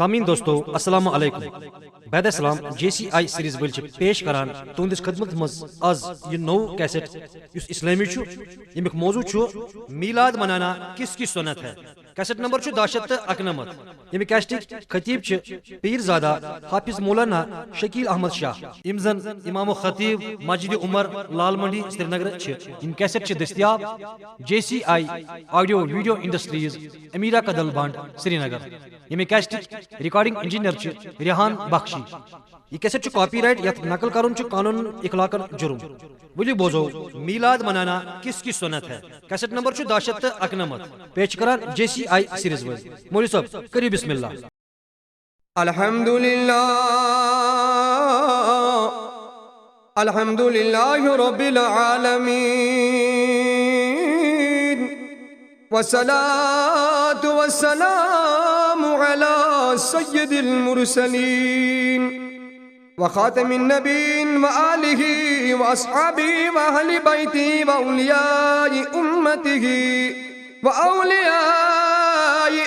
سامعین دوستو السلام علیکم بعد السلام جے سی آئی سیریز ول پیش کران تہندس خدمت مز آز یہ نو کیسٹ اس اسلامی یمیک موضوع میلاد منانا کس کی سنت ہے۔ کیسٹ نمبر 291 یمہ کیسٹک خطیب پیر زادہ حافظ مولانا شکیل احمد شاہ یم زن امام و خطیب مسجد عمر لال منڈی سری نگر یم کیسٹ دستیاب جے سی آئی آڈیو ویڈیو انڈسٹریز امیرا کدل بانڈ سری نگر۔ یمہ کیسٹک ریکارڈنگ انجینئر ریحان بخشی۔ یہ کیسٹ کاپی رائٹ یت نقل کرن قانون اخلاقن جرم۔ ولی بوزو میلاد منانا کس کی سنت ہے۔ کیسٹ نمبر 291 پیش کران جے سی آئی سیریز ول مولوی صاحب کری بسم اللہ۔ الحمدللہ رب العالمین والصلاة والسلام على سید المرسلین وخاتم النبیین وآلہ واصحابہ واہل بیتہ واولیاء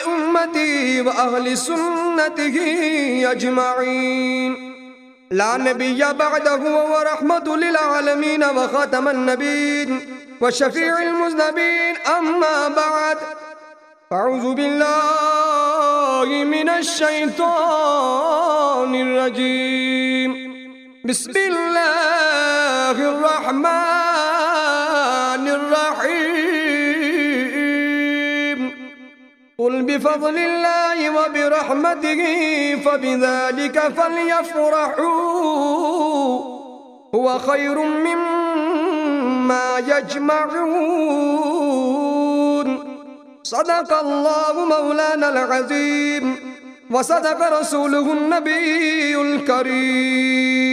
امتہ واہل سنتہ اجمعین لا نبی بعدہ ورحمۃ للعالمین وخاتم النبیین وشفیع المذنبین اما بعد اعوذ باللہ من الشیطان الرجیم بسم اللہ الرحمن الرحیم قل بفضل اللہ وبرحمتہ فبذلک فلیفرحوا هو خیر مما یجمعون صدق اللہ مولانا العظیم وصدق رسولہ النبی الکریم۔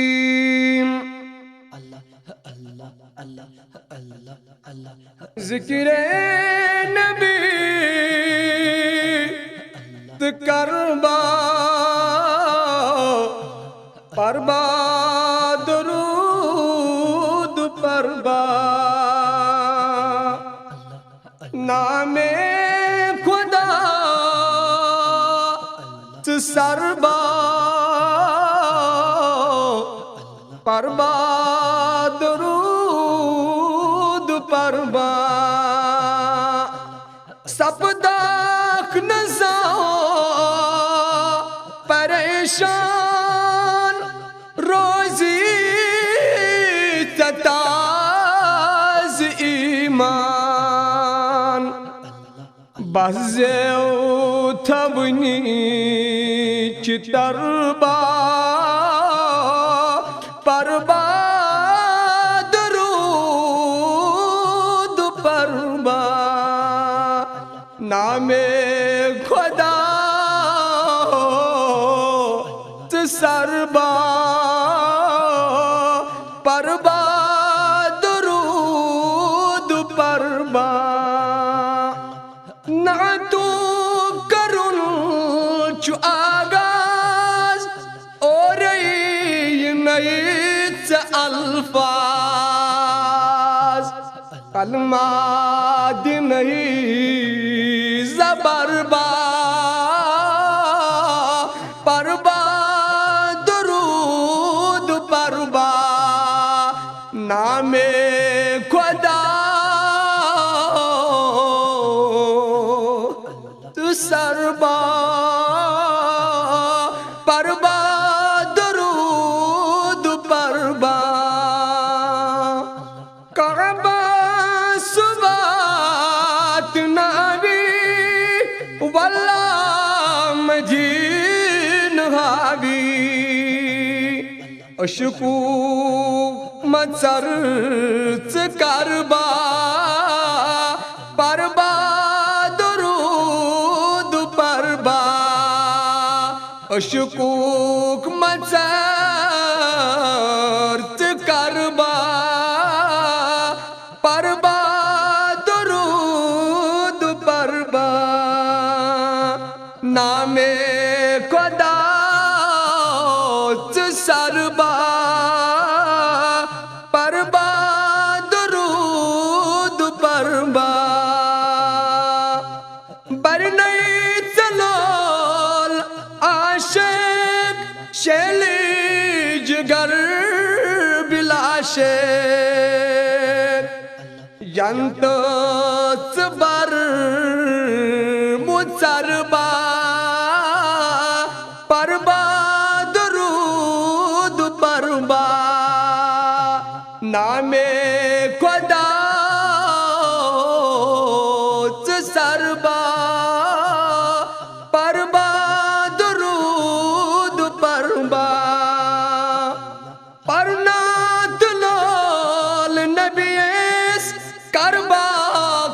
ذکر نبی کربا پربا درود پربا نام خدا سربا پربا درود پربا سپداخ نزا پریشان روزی تتاز ایمان بزیو تھونی چتربا پربا درود پربا نام خدا سربا پربا درود پربا نعتو کرن چو آغاز اور نیت الفاظ کلمات نہیں زبر با پربا درود پربا نام خدا تو سربا پربا درود پربا کعبہ سبات نبی واللہ مجین حابی اشکو مچرچ کربا پربا درود پربا اشکوک مچرچ کربا پربا درود پربا نام خدا سربا پربا درود پربا برنئی چلول آئی شیلی جگر بلا شیر ینتو صبر مصربا پربا درود پربا نام خدا سربا پربا درود پربا پرنا دلال نبیس کربا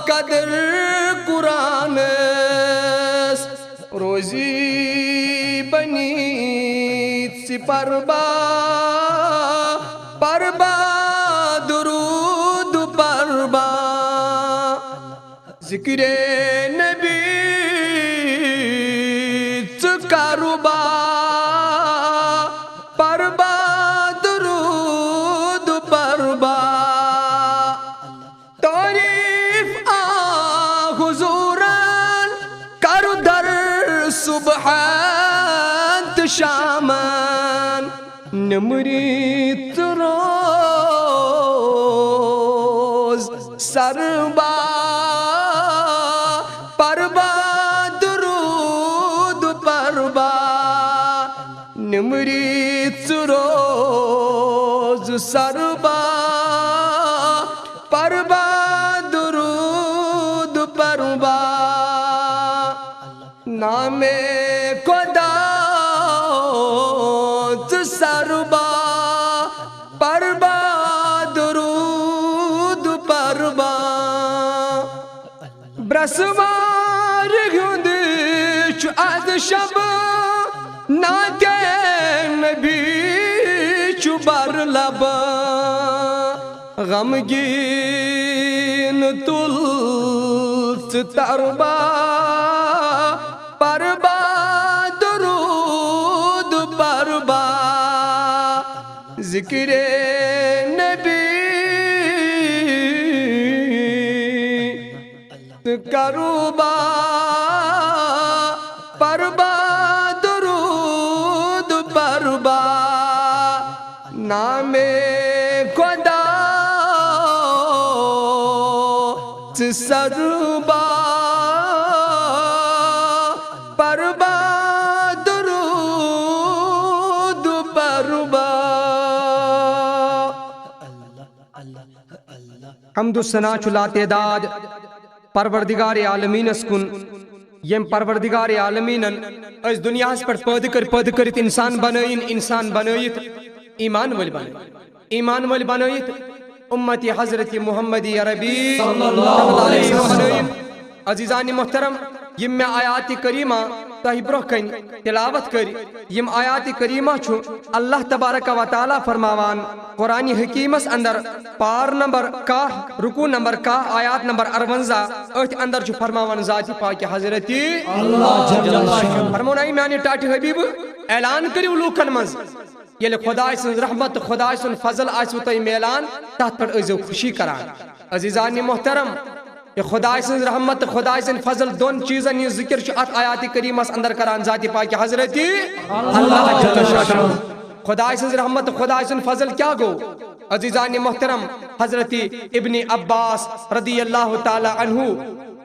قدر قرآن روزی بنی سی پربا پربا درود پربا ذکر نبی کربا پربا درود پربا تعریف حضوران کرو در صبحات شامن نمرید روز سربا پربا درود پربا نمرید روز سربا پربا درود پربا نام خدا سربا پربا درود پربا برسوار گند چو از شب ناگه نبی چو بر لب غمگین تلت تربا پربا درود پربا ذکر نبی کربا پربا درود پربا نام خدا سربا پربا درود پربا حمد و ثنا چلا تعداد پروردگار عالمین اسکن یم پروردگار عالمین اس دنیا پر پد کرت انسان بنائیت ایمان ول بنائیت امتی حضرت محمدی عربی صلی اللہ علیہ وسلم عزیزان محترم یم میں آیات کریمہ تہ برہ کن تلاوت کر یم آیات کریمہ چھو اللہ تبارک و تعالی فرماوان قرآن حکیمس اندر پار نمبر کا رکو نمبر کا آیات نمبر 58 ات اندر چھو فرماوان ذات پاک حضرتی اللہ فرمونائی میانی ٹاٹی حبیب اعلان کریو لوکن مز یل خدا سن رحمت خدا سن فضل آسو تہ میلان تحت پر ازو خوشی کران عزیزان محترم یہ خدا سن رحمت خدا سن فضل دون چیزن یہ ذکر چھ ات آیات کریمہ اندر کران ذات پاک حضرت اللہ جل شانہ خدا سن رحمت خدا سن فضل کیا گو عزیزان محترم حضرت ابن عباس رضی اللہ تعالی عنہ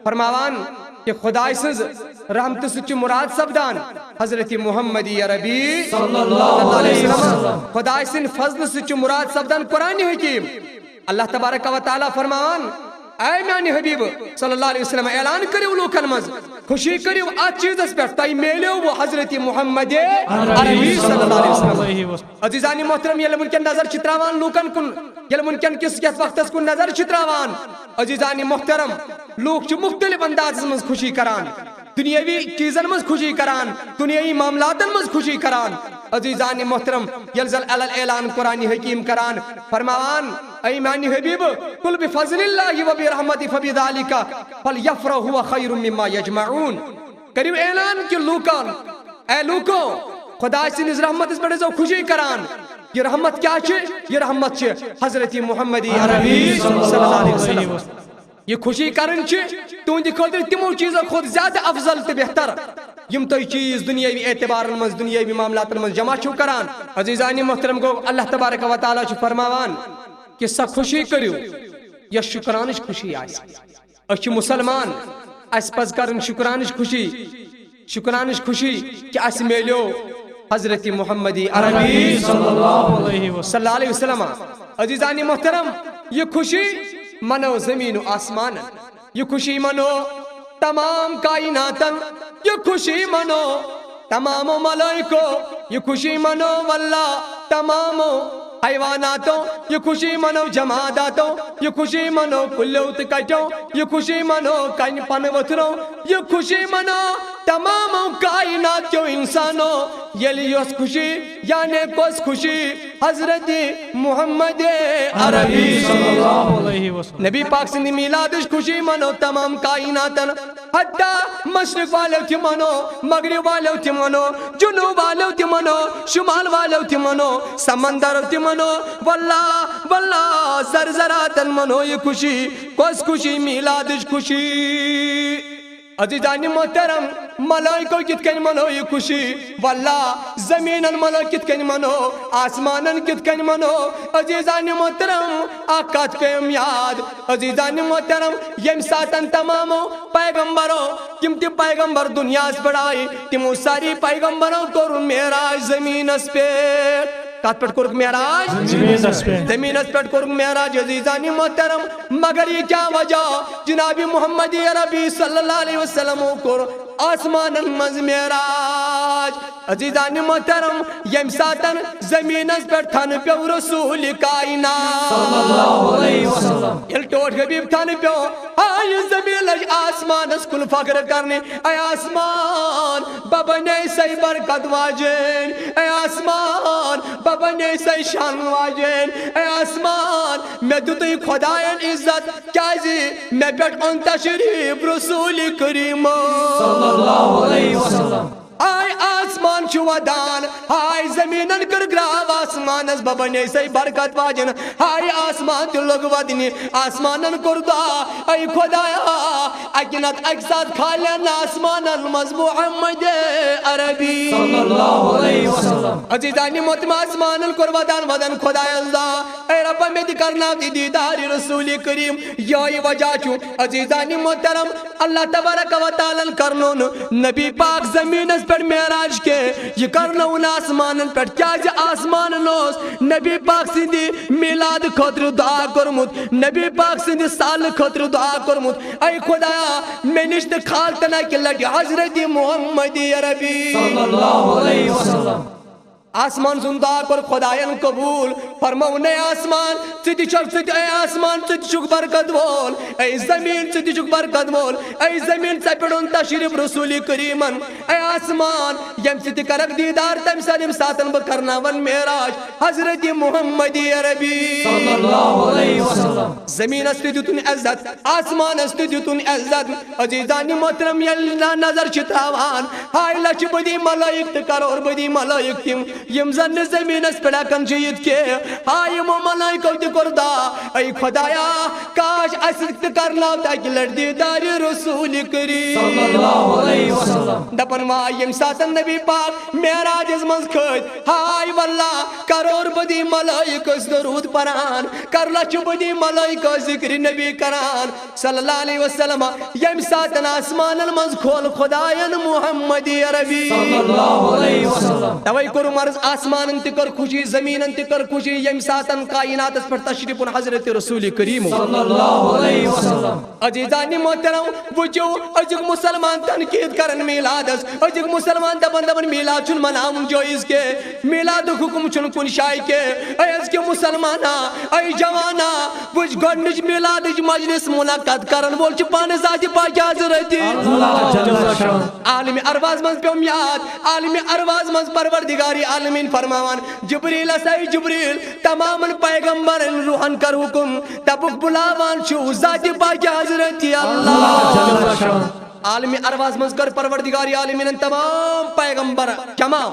فرماوان کہ خدا سن رحمت سچ مراد سبدان حضرت محمدی عربی صلی اللہ علیہ وسلم خدا سن فضل سچ مراد سبدان قرآن حکیم اللہ تبارک و تعالی فرماوان اے میانی حبیب صلی اللہ علیہ وسلم اعلان کریو لوکن مز خوشی کریو آج چیز اس پر تائی میلیو وہ حضرت محمد عربی صلی اللہ علیہ وسلم عزیزانی محترم یہ ممکن نظر چتراوان لوکن کن یہ ممکن کس وقت کن نظر چتراوان عزیزانی محترم لوگ چھ مختلف انداز مز خوشی کران دنیاوی چیزن مز خوشی کران دنیاوی معاملاتن مز خوشی کران عزیزان محترم یلزل اعلان قرآن حکیم کران فرماوان اے میانی حبیب قل بفضل اللہ و برحمت فبذالک فلیفرح هو خیر مما یجمعون کریو اعلان کہ لوکان اے لوکو خدا سن رحمت اس پر خوشی کران یہ رحمت کیا چھے یہ رحمت چھے حضرت محمدی عربی صلی اللہ علیہ وسلم یہ خوشی کرن چھے تو ان دی خاطر تمو چیزوں خود زیادہ افضل تے بہتر یم تو چیز دنیاوی اعتبار من دنیاوی معاملات من جمع چھو کران عزیزانی محترم گو اللہ تبارک و تعالی چھ فرماوان کہ سا خوشی کریو یا شکرانش خوشی آئیس اچھ مسلمان اس پس کرن شکرانش خوشی کہ اس میلیو حضرت محمدی عربی صلی اللہ علیہ وسلم عزیزانی محترم یہ خوشی منو زمین و آسمان یہ خوشی منو تمام کائناتن یہ خوشی منو تمام ملائکو یہ خوشی منو واللہ تمام حیواناتوں یہ خوشی منو جماداتوں یہ خوشی منو کلوت کٹوں یہ خوشی منو کن پنوتروں یہ خوشی منو تمام کائنات کیوں انسانوں یہ لیوس خوشی یعنی کس خوشی حضرت محمد عربی صلی اللہ علیہ وسلم نبی پاک سے میلادش خوشی منو تمام کائناتن حتی مشرق والو تھی منو مغرب والو تھی منو جنوب والو تھی منو شمال والو تھی منو سمندر تھی منو واللہ زرزراتن منو یہ خوشی کس خوشی میلادش خوشی عزیزانی محترم ملائکو کت کن منو یہ خوشی واللہ زمینن منو کت کن منو آسمانن کت کن منو عزیزانی محترم آقات پیم یاد عزیزانی محترم یم ساتن تمامو پیغمبرو کم تی پیغمبر دنیا اس پڑھائی تیمو ساری پیغمبروں کو میراج زمین اس پیٹ کات پٹ کرک میراج زمین اس پٹ کرک میراج عزیزانی محترم مگر یہ کیا وجہ جناب محمد عربی صلی اللہ علیہ وسلم کو آسمان مز میراج عزیزانی محترم یم ساتن زمین اس پٹ تھن پیو رسول کائنات صلی اللہ علیہ وسلم یل ٹوٹ حبیب تھن پیو آئی زمین لج آسمان اس کل فخر کرنے اے آسمان ببنے سی برکت واجین اے آسمان ببنے سی شان واجین اے آسمان میں دوتی خدایان عزت کیازی میں پیٹ ان تشریف رسول کریم صلی اللہ علیہ وسلم آئی آسمان چھو ودان آئی زمینن کر گراو آسمان از ببنے سی برکت واجن آئی آسمان تلوگ ودنی آسمانن کردہ ای خدایا اکنت اکساد کھالین آسمانن مز محمد عربی صلی اللہ علیہ وسلم عزیزانی محترم آسمانن کر ودن خدایا اللہ اے رب میں کرنا دیدار رسول کریم یہی وجہ چھو عزیزانی محترم اللہ تبارک و تعالی کرنون نبی پاک زمین اس پر میراج کے یہ کرنون آسمان پر کیا جا آسمان نوز نبی پاک سندی میلاد خطر دعا کرمت نبی پاک سندی سال خطر دعا کرمت اے خدایا میں نشت خالتنا کی لڑی حضرت محمد عربی صلی اللہ علیہ وسلم آسمان زندہ کر خدایان قبول فرماؤں اے آسمان سیدھی چک سیدھی اے آسمان سیدھی چک برکت بول اے زمین سیدھی چک برکت بول اے زمین سے پڑھن تشریف رسول کریمن اے آسمان یم سیدھی کرک دیدار تم سالم ساتن بکرنا ون میراج حضرت محمد عربی صلی اللہ علیہ وسلم زمین استدیتون عزت آسمان استدیتون عزت عزیزانی محترم یلنا نظر چتاوان ہائی لچ بدی ملائک تکرور بدی ملائک تیم یم زن زمین اس پڑا کن جید کے آئی مو ملائکو دی کردہ ای خدایا کاش اسکت کرنا تاکی لڑ داری رسول کریم صلی اللہ علیہ وسلم دپن یم ساتن نبی پاک میراج از منز کھت آئی واللہ کرور بدی ملائک اس درود پران کرلچ بدی ملائک ذکر نبی کران صلی اللہ علیہ وسلم یم ساتن آسمان المنز کھول خدایان محمد عربی صلی اللہ علیہ وسلم توائی کرو مرز آسمان انتکر خوشی زمین انتکر خوشی یم ساتن کائنات اس پر تشریف حضرت رسول کریم صلی اللہ علیہ وسلم عزیزانی محترم وچو اجگ مسلمان تنقید کرن میلاد اس اجگ مسلمان دبن میلاد چن مناون جوئز کے میلاد حکم چن کن شائی کے اے از کے مسلمانا اے جوانا وچ گونج میلاد مجلس منعقد کرن بول چ پانے ذات پاک حضرت عالم ارواز من پیوم یاد عالم ارواز من پروردگاری عالمین فرماوان جبریل اسائی جبریل تمام پیغمبر روحن کر حکم تبک بلاوان چھو ذات پاک حضرت اللہ عالم ارواز من کر پروردگاری عالمین تمام پیغمبر جمع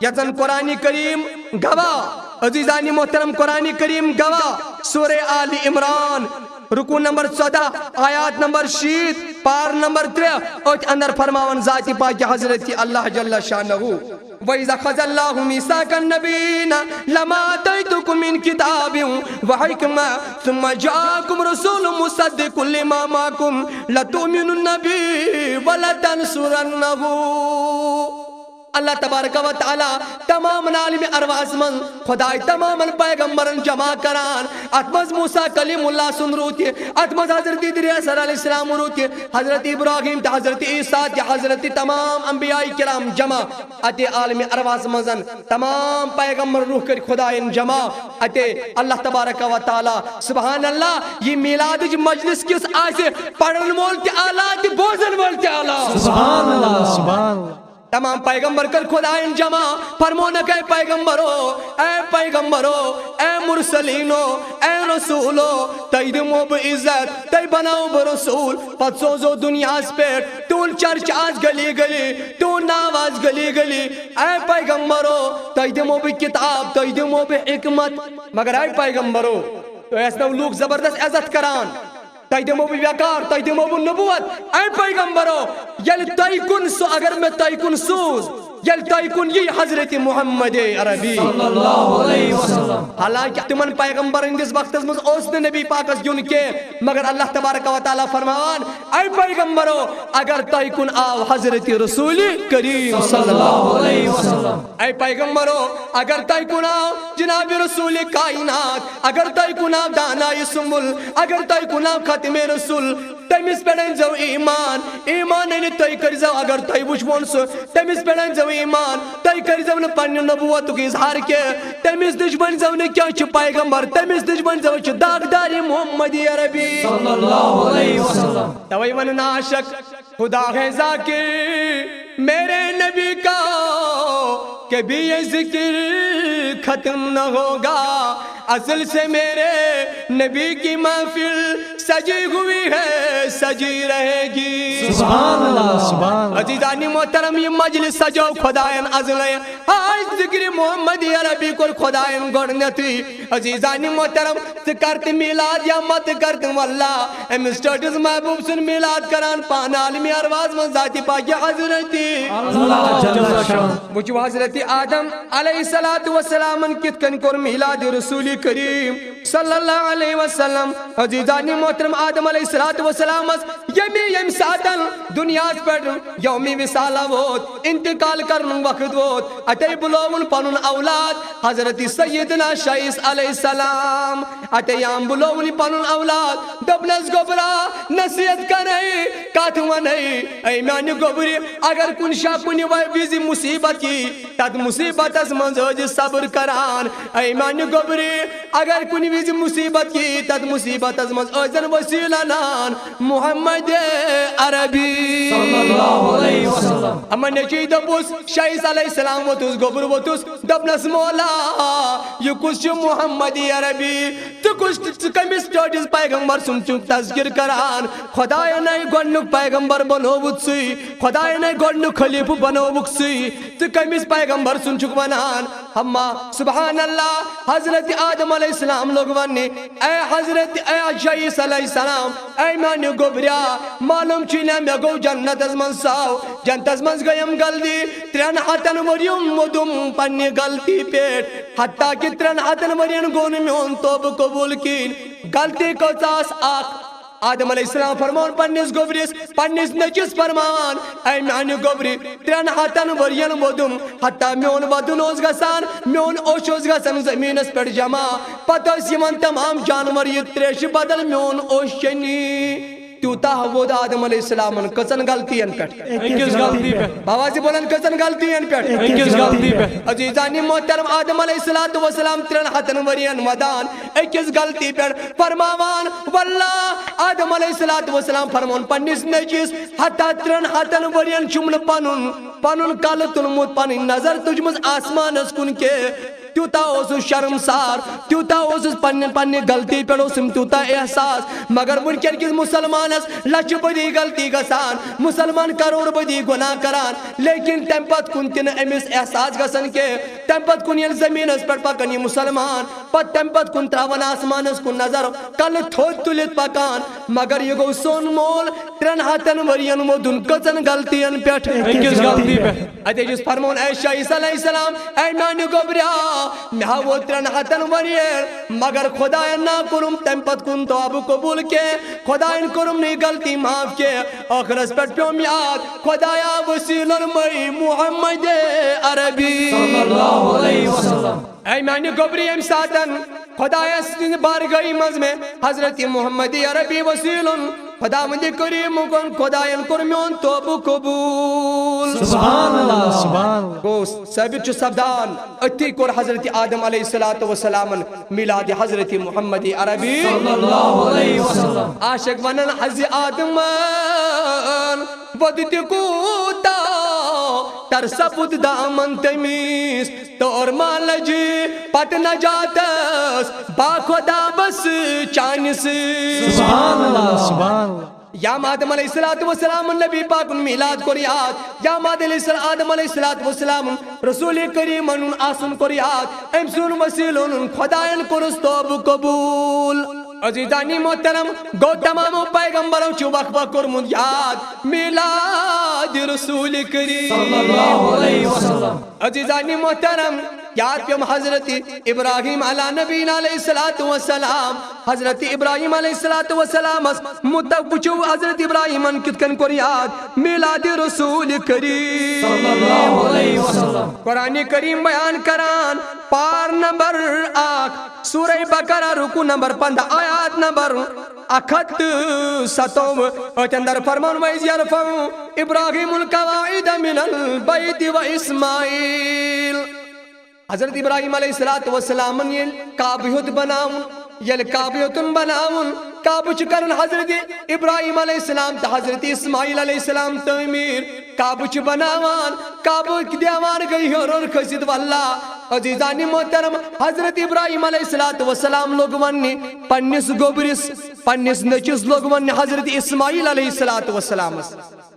یزن قرآن کریم گواہ عزیزانی محترم قرآن کریم گواہ سورہ آل عمران رکو نمبر 14 آیات نمبر 6 پار نمبر 3 ات اندر فرماون ذات پاک حضرت اللہ جل شانہ وَإِذَا خَذَ اللَّهُ مِيثَاقَ النَّبِيِّينَ لَمَا آتَيْتُكُم مِّن كِتَابٍ وَحِكْمَةٍ ثُمَّ جَاءَكُمْ رَسُولٌ مُصَدِّقٌ لِّمَا مَعَكُمْ لَتُؤْمِنُنَّ بِهِ وَلَتَنصُرَنَّهُ۔ اللہ تبارک و تعالی تمام عالم ارواز من خدای تمام پیغمبرن جمع کران اتمز موسیٰ کلیم اللہ سن روتی اتمز حضرت ادریس علیہ السلام روتی حضرت ابراہیم تا حضرت عیسیٰ تا حضرت تمام انبیاء کرام جمع اتے عالم ارواز منزن تمام پیغمبر روح کر خداین جمع اتے اللہ تبارک و تعالی سبحان اللہ یہ میلاد مجلس کس آئے پڑھن مولتی آلات بوزن مولتی آلات سبحان اللہ سبحان اللہ تمام پیغمبر کر خدایان جمع فرمونا کہ اے پیغمبرو اے مرسلینو اے رسولو تید موب عزت تی بناو برسول پت سوزو دنیا اس پیٹ تون چرچ آز گلی گلی تون ناواز گلی گلی اے پیغمبرو تید موب کتاب تید موب حکمت مگر اے پیغمبرو تو ایسا لوگ زبردست عزت کران تائی دمو بھی ویکار تائی دمو بھی نبوت اے پیغمبرو یل تائی کن سو اگر میں تائی کن سوز یل تائی کن یہ حضرت محمد عربی صلی اللہ علیہ وسلم حالانکہ تمن پیغمبر اندس وقت از اوسن نبی پاکس جن کے مگر اللہ تبارک و تعالی فرمان اے پیغمبرو اگر تائی کن آو حضرت رسول کریم صلی اللہ علیہ وسلم اے پیغمبرو اگر تائی کن آو جناب رسول کائنات اگر تائی کن آو دانائی سمول اگر تائی کن آو ختم رسول تمیز پیڑن جو ایمان اینی تائی کر جو اگر تائی وچ سو تمیز پیڑن جو ایمان تائی کر جو پنی نبوت کی اظہار کے تمیز دشمن جو نے کیا چھ پیغمبر تمیز دشمن جو چھ داغداری محمد عربی صلی اللہ علیہ وسلم توئی من ناشک خدا ہے ذاکر میرے نبی کا کبھی یہ ذکر ختم نہ ہوگا اصل سے میرے نبی کی محفل سجی ہوئی ہے سجی رہے گی سبحان اللہ سبحان اللہ عزیزانی محترم یہ مجلس سجو خدایان ازلائیں آج ذکر محمد عربی کو خدایان گڑنتی عزیزانی محترم کرت میلاد یا مت کرت واللہ امسٹرٹس محبوب سن میلاد کران پان عالمی ارواز من ذاتی پاکی حضرتی اللہ جل شان وچو حضرت آدم علیہ السلام کت کن کر میلاد رسول کریم صلی اللہ علیہ وسلم عزیزانی محترم آدم علیہ السلام یم ساتن دنیا پر یومی وصالہ ووت انتقال کرن وقت ووت اتے بلوون پنن اولاد حضرت سیدنا شیس علیہ السلام اتے یام بلوون پنن اولاد دبنس گبرا نصیحت کرے کاتھوا نہیں ایمان گبری اگر کن شاہ کنی ویزی مصیبت کی تد مصیبت اس منزوج صبر کران ایمان گبری اگر کنی ویزی مصیبت کی تد مصیبت از منزوج وسیلہ نان محمد عربی صلی اللہ علیہ وسلم اما نچی دبوس شیس علیہ السلام و توس گبر و توس دبنس مولا یہ کچھ محمد عربی تو کچھ کمیس ٹوٹیس پیغمبر سنچوک تذکر کران خدای نئی گونک پیغمبر بنو بودسی خدای نئی گونک خلیف بنو بکسی تو کمیس پیغمبر سنچوک بنان ہما سبحان اللہ حضرت آدم علیہ السلام لوگ ونی اے حضرت اے شیس علیہ السلام اے مانی گبریا معلوم چینے میں گو جنت از من ساو جنت از من گیم گلدی ترین حتن وریم مدم پنی گلتی پیٹ حتیٰ کہ ترین حتن ورین گون میون توب قبول کین گلتی کو تاس آخ آدم علیہ السلام فرمان پنیس گبریس پنیس نجس فرمان اے معنی گبری ترین حتن ورین مدم حتیٰ میون ودنوز گسان میون اوشوز گسان زمین اس پر جمع پتہ سیمان تمام جانور یہ تریش بدل میون اوشنی تیوتا حود آدم علیہ السلام کسن غلطی ان پیٹ کس غلطی پہ باوازی بولن کسن غلطی ان پیٹ کس غلطی پہ عزیزانی محترم آدم علیہ السلام ترین حتن ورین ودان کس غلطی پیٹ فرماوان واللہ آدم علیہ السلام فرمان پنیس نجیس حتی ترین حتن ورین چمن پنن کال تلمود پنن نظر تجمز آسمان اس کن کے تیوتا اوسس شرمسار تیوتا اوسس پنی غلطی پیڑ اوسم تیوتا احساس مگر ونکر کس مسلمان اس لچ بدی غلطی گسان مسلمان کروڑ بدی گناہ کران لیکن تم پت کن تن امس احساس گسن کے تم پت کن یل زمین اس پر پکن یہ مسلمان پت تم پت کن تراون آسمان اس کن نظر کل تھوت تلت پکان مگر یہ گو سون مول 3 ہتن ورین مودن کچن غلطین پیٹھ کس غلطی پہ ادے جس فرمون اے عیسیٰ علیہ السلام اے میانی گوبریا میں وہ 3 ہتن ورین مگر خدا نہ کرم تم پت کن تواب قبول کے خدا ان کرم نہیں غلطی معاف کے آخر اس پر پیوم یاد خدایا وسیل المئی محمد عربی صلی اللہ علیہ وسلم اے میانی گوبری ام ساتن خدایا سن بارگاہی مز میں حضرت محمد عربی وسیلن خدا مجھے کریم کن خدایان کرمیون توبو قبول سبحان اللہ سبحان اللہ گو ثابت چھ سبدان اتی کور حضرت آدم علیہ السلام میلاد حضرت محمد عربی صلی اللہ علیہ وسلم عاشق ونن حض آدم ودت کوتا تر سپد دامن تمیز تور مالجی پت نجاتس با خدا بس چانس سبحان اللہ سبحان اللہ یا آدم علیہ السلام نبی پاک میلاد کو یاد یا آدم علیہ السلام رسول کریم آسن کو یاد ام سن وسیلن خدایان کرس توب قبول عزیزانی محترم گو تمام پیغمبروں چو وقفہ کرمون یاد میلاد رسول کریم صلی اللہ علیہ وسلم عزیزانی محترم یاد پیام حضرت ابراہیم علی نبی علیہ السلام حضرت ابراہیم علیہ السلام متوجہ حضرت ابراہیم کتکن کو یاد میلاد رسول کریم صلی اللہ علیہ وسلم قرآن کریم بیان کران پار نمبر 8 سورہ بقرہ رکو نمبر 15 آیات نمبر 67 اور اندر فرمان وَإِذْ يَرْفَعُ إِبْرَاهِيمُ الْقَوَاعِدَ مِنَ الْبَيْتِ وَإِسْمَاعِيلُ حضرت ابراہیم علیہ السلام یہ کعبیت بناون یل کعبیتن بناون کعبہ چکرن حضرت ابراہیم علیہ السلام تا حضرت اسماعیل علیہ السلام تعمیر کعبہ بناوان کعبہ کی دیوار گئی اور کھسید واللہ عزیزانی محترم حضرت ابراہیم علیہ السلام لوگ ونی پنس گوبرس پنس نچس لوگ ونی حضرت اسماعیل علیہ السلام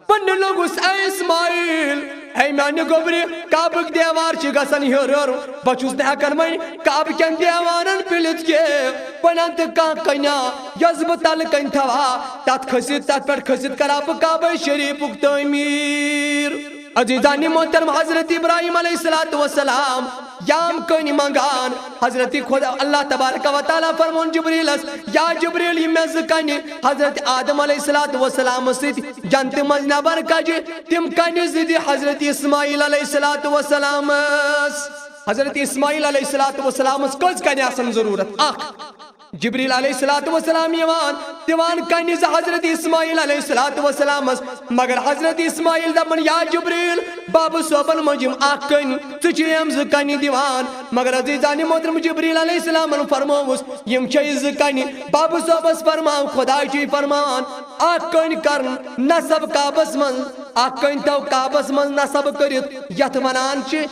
پن لوگ اس اے اسماعیل اے میانی گوبری کعبہ کی دیوار چی گسن ہر بچوس نے ہکن میں کعبہ کن دیوارن پلت کے پنانت کان کنیا یزب تل کن تھوا تات کھسید تات پر کھسید کراب کعبہ شریف تعمیر عزیزانی محترم حضرت ابراہیم علیہ السلام یام کنی منگان حضرت خدا اللہ تبارک و تعالی فرمون جبریل یا جبریل یمز کنی حضرت آدم علیہ السلام سید جنت مجنبر کجی تم کنی زدی حضرت اسماعیل علیہ السلام حضرت اسماعیل علیہ السلام کس کنی آسن ضرورت جبریل علیہ السلام دیوان کنیز حضرت اسماعیل علیہ السلام مگر حضرت اسماعیل دبن یا جبریل باب صوبن مجم آکن تچیم زکنی دیوان مگر عزیزانی محترم جبریل علیہ السلام فرموس یم چیز کنی باب صوبس فرمان خدای چی فرمان آکن کرن نصب کعبس من آکن تو کعبس من نصب کرت یت منان چی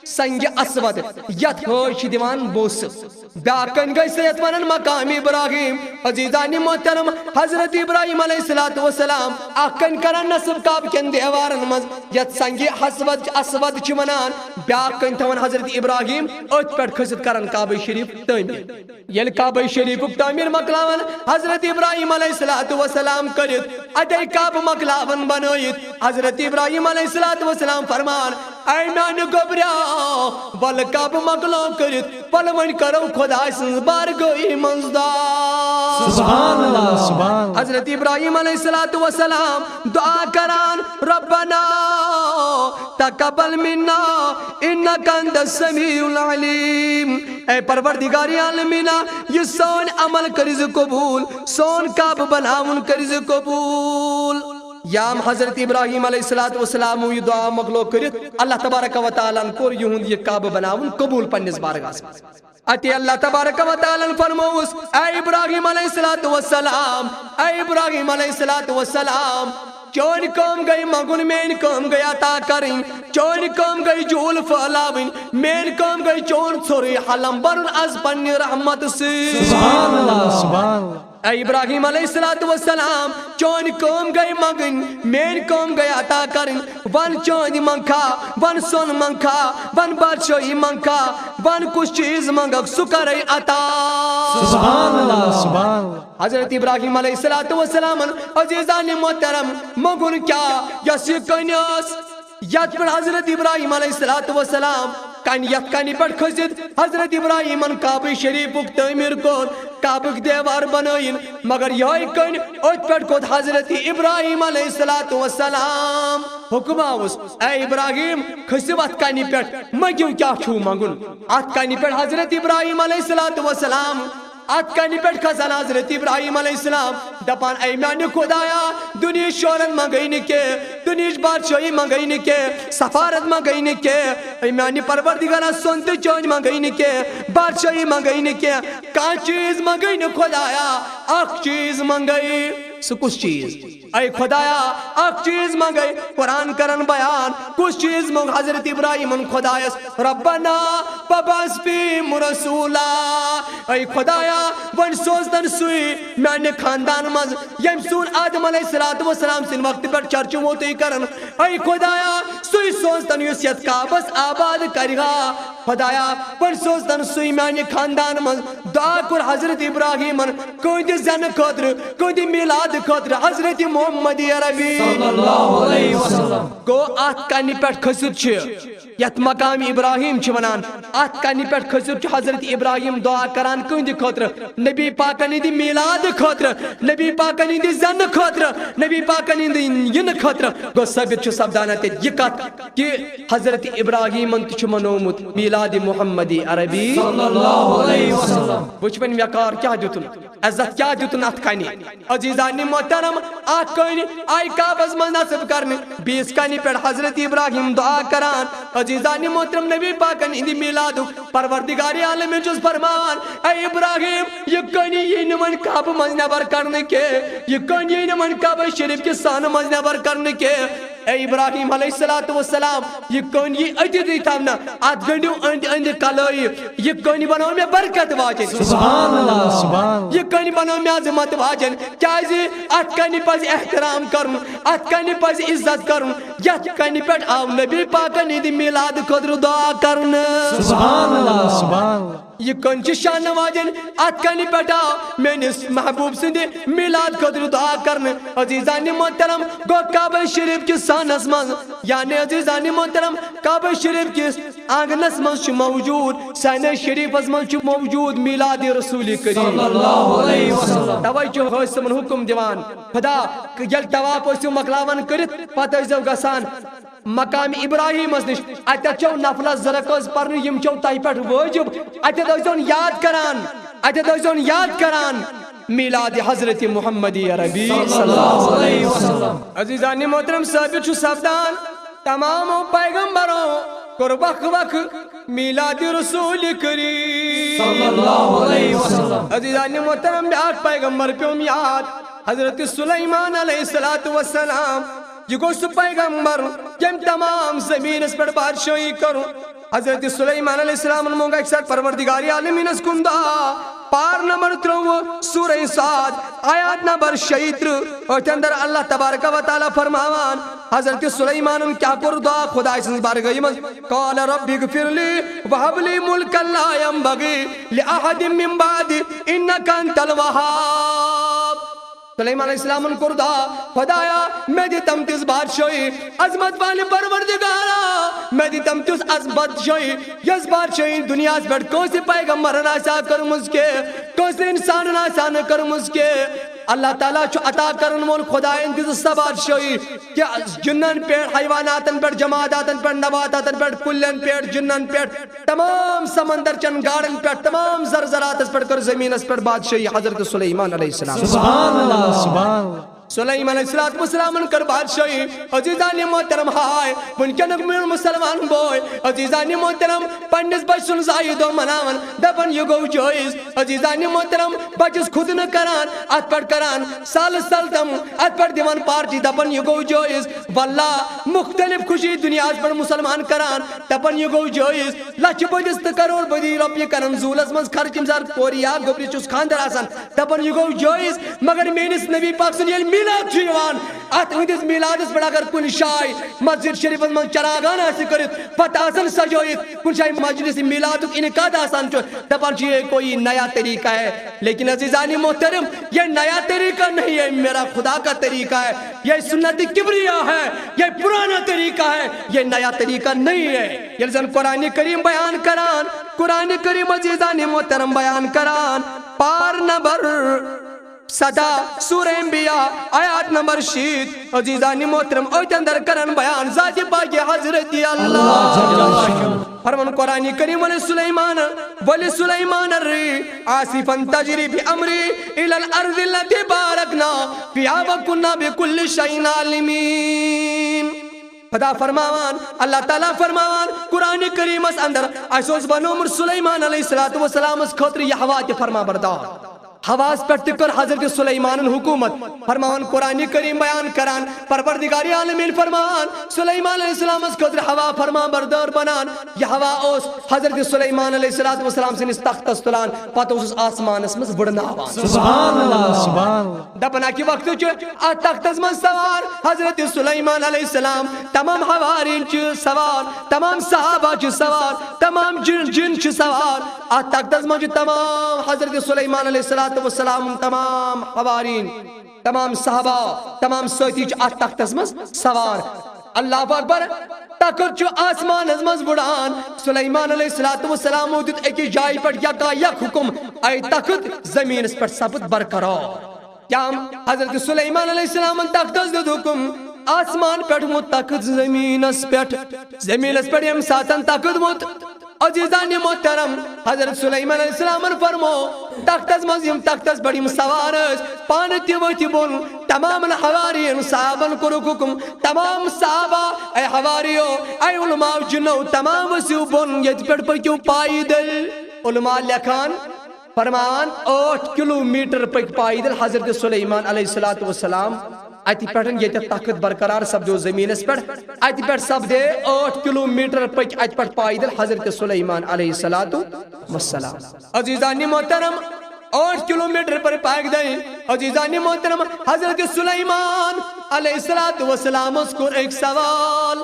سنگ اسود یت ہوش دیوان بوس بیاکن گئی سیت ونن مقام ابراہیم عزیزانی محترم حضرت ابراہیم علیہ السلام آکن کرن نصب کعب کن دیوارن مز یت سنگ اسود چی منان بیاکن تون حضرت ابراہیم ات پر کھسد کرن کعبہ شریف تعمیر یل کعبہ شریف تعمیر مکلاون حضرت ابراہیم علیہ السلام کرت ادے کعبہ مکلاون بنویت حضرت ابراہیم علیہ السلام فرمان اے میان گبریا ول کعبہ مکلو کرت پل ون کرو خدا سنز بارگاہی منزدار سبحان اللہ سبحان اللہ حضرت ابراہیم علیہ السلام دعا کران ربنا تقبل منا انک انت السمیع العلیم اے پروردگار عالمین یہ سون عمل کرز قبول سون کعبہ بناون کرز قبول یام حضرت ابراہیم علیہ السلام یہ دعا مغلو کرت اللہ تبارک و تعالیٰ کور یہند یہ کعبہ بناون قبول پنس بارگاہ اتی اللہ تبارک و تعالیٰ فرموس اے ابراہیم علیہ السلام اے ابراہیم علیہ السلام چون کام گئی مگن مین کام گئی عطا کریں چون کام گئی جول پھلاویں مین کام گئی چون ژھوری حلم برن از پننہِ رحمت سے سبحان اللہ سبحان اللہ اے ابراہیم علیہ السلام چون قوم گئی منگن مین قوم گئی عطا کرن ون چون منکھا ون سون منکھا ون بادشاہی منکھا ون کچھ چیز منگک سو کرے عطا سبحان اللہ سبحان اللہ حضرت ابراہیم علیہ السلام عزیزان محترم مگن کیا یس یہ کنیس یت پر حضرت ابراہیم علیہ السلام کن یت کنی پر کھسید حضرت ابراہیم کعبہ شریفک تعمیر کور کعبک دیوار بنائن مگر یہ کن ات پر کھود حضرت ابراہیم علیہ السلام حکم آوس اے ابراہیم کھسیو ات کنی پر مگیو کیا چھو منگن ات کنی پر حضرت ابراہیم علیہ السلام ات کنی پیٹ کھسان حضرت ابراہیم علیہ السلام دپان اے میانی خدایا دنیا شورن منگئی نکے دنیا بادشاہی منگئی نکے سفارت منگئی نکے اے میانی پروردگارا سنت چونج منگئی نکے بادشاہی منگئی نکے کان چیز منگئی نکے خدایا اک چیز منگئی سو کچھ چیز اے خدایا اک چیز منگئی قرآن کرن بیان کچھ چیز منگ حضرت ابراہیم خدایس ربنا بباس فیم رسولا اے خدایا ون سوزدن سوئی میانے خاندان مز یم سون آدم علیہ السلام سن وقت پر چرچ موتی کرن اے خدایا سوئی سوزدن یسیت کعبس آباد کرگا خدایا ون سوزدن سوئی میانے خاندان مز دعا کر حضرت ابراہیم کوئی دی زن خطر کوئی دی میلاد خطر حضرت محمد عربی صلی اللہ علیہ وسلم گو آت کانی پیٹ کھسد چھے یت مقام ابراہیم چھ ونان آت کانی پیٹ کھسد چھے حضرت ابراہیم دعا کران کن دی خطر نبی پاکنی دی میلاد خطر نبی پاکنی دی زن خطر نبی پاکنی دی ین خطر گو ثابت چھو سبدانت یہ کت کہ حضرت ابراہیم انت چھو منومت میلاد محمد عربی صلی اللہ علیہ وسلم وچپن وقار کیا دیتن عزت کیا دیتن ات کانی عزیزان محترم آت کانی آئی کعبز من نصب کرنے بیس کانی پر حضرت ابراہیم دعا کران عزیزان محترم نبی پاکن اندی میلادو پروردگاری عالم جز فرمان اے ابراہیم یہ کانی یہ نمن کعب من نبر کرنے کے یہ کانی یہ نمن کعب شریف کے سان من نبر کرنے کے اے ابراہیم علیہ السلام یہ کانی یہ اتی دی تامنا آت گنڈیو اند کلائی یہ کانی بناو میں برکت واجن سبحان اللہ سبحان اللہ یہ کانی بناو میں عظمت واجن کیازی ات کانی پاس احترام کرن ات کانی پاس عزت کرن یت کانی پیٹ آو نبی پاکن دی میلاد خطر دعا کرن سبحان اللہ سبحان اللہ یہ کنچ شان واجن ات کانی پیٹ آو میں نے محبوب سندے میلاد خطر دعا کرن عزیزان محترم گو کعبہ شریف کی سانس من یعنی عزیزان محترم کعبہ شریف کی آنگنس من چھ موجود سینہ شریف از من چھ موجود میلاد رسول کریم صلی اللہ علیہ وسلم توجہ ہوئے من حکم دیوان خدا یل تواف ہوئے مکلاون کرت پتہ ازو گسان مقام ابراہیم اس نش اتہ چو نفل زرکز پرن یم چو تائی پیٹ واجب اتہ دوزون یاد کران اتہ دوزون یاد کران میلاد حضرت محمد عربی صلی اللہ علیہ وسلم عزیزان محترم ثابت چھو سبدان تمام پیغمبروں قربخ وق میلاد رسول کریم صلی اللہ علیہ وسلم عزیزان محترم بیاک پیغمبر پیوم یاد حضرت سلیمان علیہ السلام یہ گو سو پیغمبر یم تمام زمین اس پر بادشاہی کرو حضرت سلیمان علیہ السلام مونگا اکثر پروردگاری عالمین اس کندہ پار نمبر 3 سورہ سعد آیات نمبر 36 اور اندر اللہ تبارک و تعالی فرماوان حضرت سلیمان کیا کر دعا خدا اس بارگاہ میں قال رب اغفر لی وهب لی ملکا لا ينبغي لاحد من بعدی انک انت الوهاب سلیمان علیہ السلام کو دعا خدایا میں دیتم تیس بادشاہی عظمت والے پروردگارا میں دیتم تیس بادشاہی یس بادشاہی دنیا سے بیٹھ کون سے پیغمبر ناسا کرم اس کے کون سے انسان ناسا نہ کرم اس کے اللہ تعالیٰ چھو عطا کرن مول خدا انتظر سب بادشاہی کہ جنن پیڑ حیواناتن پیڑ جماعتاتن پیڑ نباتاتن پیڑ کلن پیڑ جنن پیڑ تمام سمندر چن گاڑن پیڑ تمام زرزرات اس پیڑ کر زمین اس پیڑ بادشاہی حضرت سلیمان علیہ السلام سبحان اللہ سبحان اللہ سلیمان علیہ السلام کر بادشاہی عزیزان محترم ہائے ونکن مسلمان بوئے عزیزان محترم پنس بچ سن زائی دو مناون دپن یہ گو جائز عزیزان محترم بچس خود نہ کران ات پٹ کران سال تم ات پٹ دیوان پارٹی دپن یہ گو جائز واللہ مختلف خوشی دنیا پر مسلمان کران دپن یہ گو جائز لچ بدس تو کروڑ بدی روپیہ کرن زولس مز خرچ امزار کوریا گبری چس خاندر آسان دپن یہ گو جائز مگر میانس نبی پاک سن یل میلاد چھو یوان ات ہندس میلادس پر اگر کن شای مسجد شریف من چراغان آسی کرت پتہ آسن سجویت کن شای مجلس میلاد انعقاد آسان چھو دپن یہ کوئی نیا طریقہ ہے لیکن عزیزانی محترم یہ نیا طریقہ نہیں ہے میرا خدا کا طریقہ ہے یہ سنت کبریا ہے یہ پرانا طریقہ ہے یہ نیا طریقہ نہیں ہے یہ لزن قرآن کریم بیان کران قرآن کریم عزیزانی محترم بیان کران پار نمبر 7 سورہ انبیاء آیات نمبر 6 عزیزانی محترم اوت اندر کرن بیان ذات پاک حضرت اللہ فرمان قرآن کریم ولی سلیمان الریح عاصفا تجری بامری الى الارض التي بارکنا فیہا وکننا بکل شیء عالمین خدا فرماوان اللہ تعالیٰ فرماوان قرآن کریم اس اندر ایسوس بنومر سلیمان علیہ السلام اس خطر یہ ہوا کے فرما بردار حواس پر تکر حضرت سلیمان حکومت فرمان قرآن کریم بیان کران پروردگار عالمین فرمان سلیمان علیہ السلام اس قدر ہوا فرما بردار بنان یہ ہوا اس حضرت سلیمان علیہ السلام سے تخت استلان پتہ اس آسمان اس مز بڑھنا آوان سبحان اللہ سبحان اللہ دپنا کی وقت چھ تخت از من سوار حضرت سلیمان علیہ السلام تمام حوارین چھ سوار تمام صحابہ چھ سوار تمام جن چھ سوار تخت از من تمام حضرت سلیمان علیہ السلام والسلام تمام حوارین تمام صحابہ تمام ساتھی چھ تخت از من سوار اللہ اکبر تکر چھ آسمان از من بڑھان سلیمان علیہ السلام دیت ایک جائی پر یکا یک حکم اے تخت زمین اس پر ثبت برقرار کیا حضرت سلیمان علیہ السلام تخت از دیت حکم آسمان پیٹھ مت تخت زمین اس پیٹھ یم ساتن تخت مت عزیزان محترم حضرت سلیمان علیہ السلام فرمو تخت از مزیم تخت از بڑیم سوارس پانتی ویتی بول تمام حوارین صحابن کرو حکم تمام صحابہ اے حواریو اے علماء جنو تمام وسیو بول یت پیٹ پکیو پائی دل علماء لکھان فرمان 8 کلومیٹر پک پائی دل حضرت سلیمان علیہ السلام ایتی پیٹھن یہ تخت برقرار سب جو زمین اس پر ایتی پیٹھ سب دے 8 کلومیٹر پک ایتی پیٹھ پائی دل حضرت سلیمان علیہ السلام عزیزانی محترم 8 کلومیٹر پر پاک دیں عزیزانی محترم حضرت سلیمان علیہ السلام اس کو ایک سوال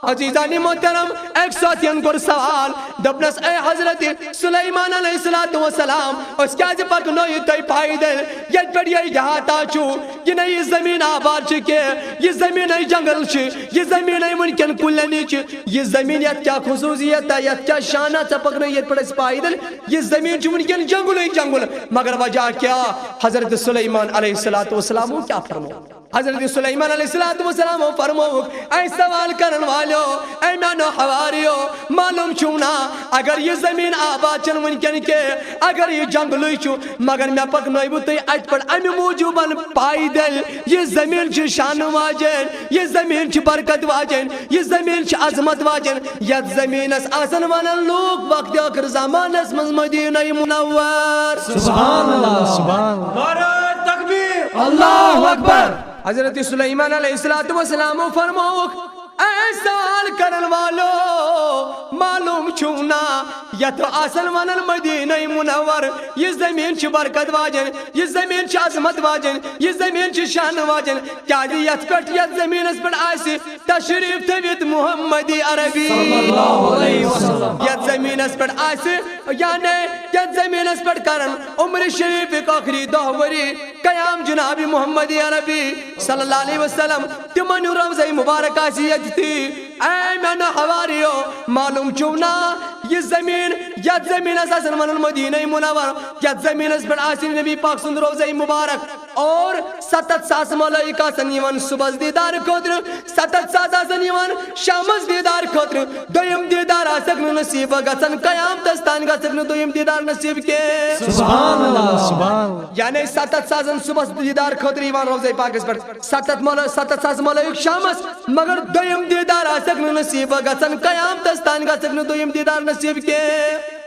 عزیزانی محترم ایک ساتھین کو سوال دبنس اے حضرت سلیمان علیہ السلام اس کیا جب پاک نوی تائی پائی دے یہ پر یہ یہاں تاچو یہ نئی زمین آبار چکے یہ زمین ای جنگل چھ یہ زمین ای منکن کلنی چھ یہ زمین یت کیا خصوصیت ہے یت کیا شانہ چپکنے یہ پر اس پائی دے یہ زمین چھ منکن جنگل ای جنگل مگر وجہ کیا حضرت سلیمان علیہ السلام کیا فرمو حضرت سلیمان علیہ السلام فرمو اے سوال کرن والو اے مانو حواریو معلوم چونا اگر یہ زمین آباد چن منکن کے اگر یہ جنگلوی چو مگر میں پک نوئی بوتی ایت پر امی موجوبان پائی دل یہ زمین چھ شان واجن یہ زمین چھ برکت واجن یہ زمین چھ عظمت واجن یہ زمین اس آسن وانا لوگ وقت آخر زمان اس مدینہ منور سبحان اللہ سبحان اللہ نعرہ تکبیر اللہ اکبر حضرت سلیمان علیہ السلام فرموک اے سوال کرن والو معلوم چونا یا تو آسن ونن مدینہ منور یہ زمین چھ برکت واجن یہ زمین چھ عظمت واجن یہ زمین چھ شان واجن کیا دی یت پٹ یت زمین اس پر آسی تشریف تبیت محمدی عربی صلی اللہ علیہ وسلم یت زمین اس پر آسی یعنی یت زمین اس پر کرن عمر شریف ایک آخری دہوری قیام جناب محمدی عربی صلی اللہ علیہ وسلم تمن روزہ مبارک آسی تھی اے من حواریو معلوم چونا یہ زمین یت زمین اساسن من المدینہ منور یت زمین اس پر آسی نبی پاک سن روزہ مبارک اور 7 ساس ملائکہ سن یوان صبح دیدار خاطر 7 ساس آسن یوان شامس دیدار خاطر دویم دیدار آسک نصیب گژھن قیامتس تان گژھن دویم دیدار نصیب کے سبحان اللہ سبحان اللہ یعنی 7 ساسن صبح دیدار خاطر یوان روزہ پاکس پر 7 ساس ملائک شامس مگر دویم دیدار آسک نصیب گژھن قیامتس تان گژھن دویم دیدار نصیب کے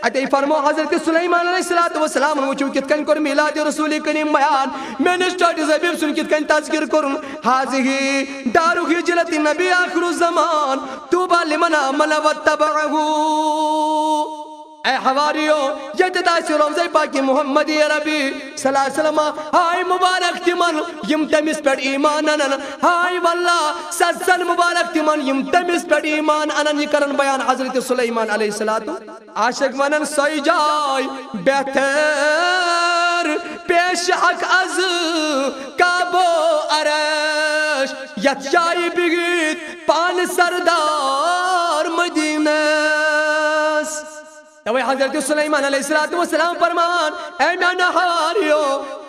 اتے فرمو حضرت سلیمان علیہ السلام وچو کت کن کر میلاد رسول کریم بیان میں نے سٹارٹ زبیب سن کت کن تذکر کرن حاضی دارو ہجرت نبی آخر الزمان توبہ لمن آمن واتبعہو اے حواریو یہ تداسی روزہ پاکی محمدی عربی صلی اللہ علیہ وسلم ہائی مبارک تمن یم تمس پر ایمان انن ہائی واللہ سزن مبارک تمن یم تمس پر ایمان انن یہ کرن بیان حضرت سلیمان علیہ السلام عاشق ونن سوئی جائے بہتر پیش حق از کعبو عرش یت جائی بگیت پان سردار مدینس تو حضرت سلیمان علیہ السلام فرمان اے میانا حواریو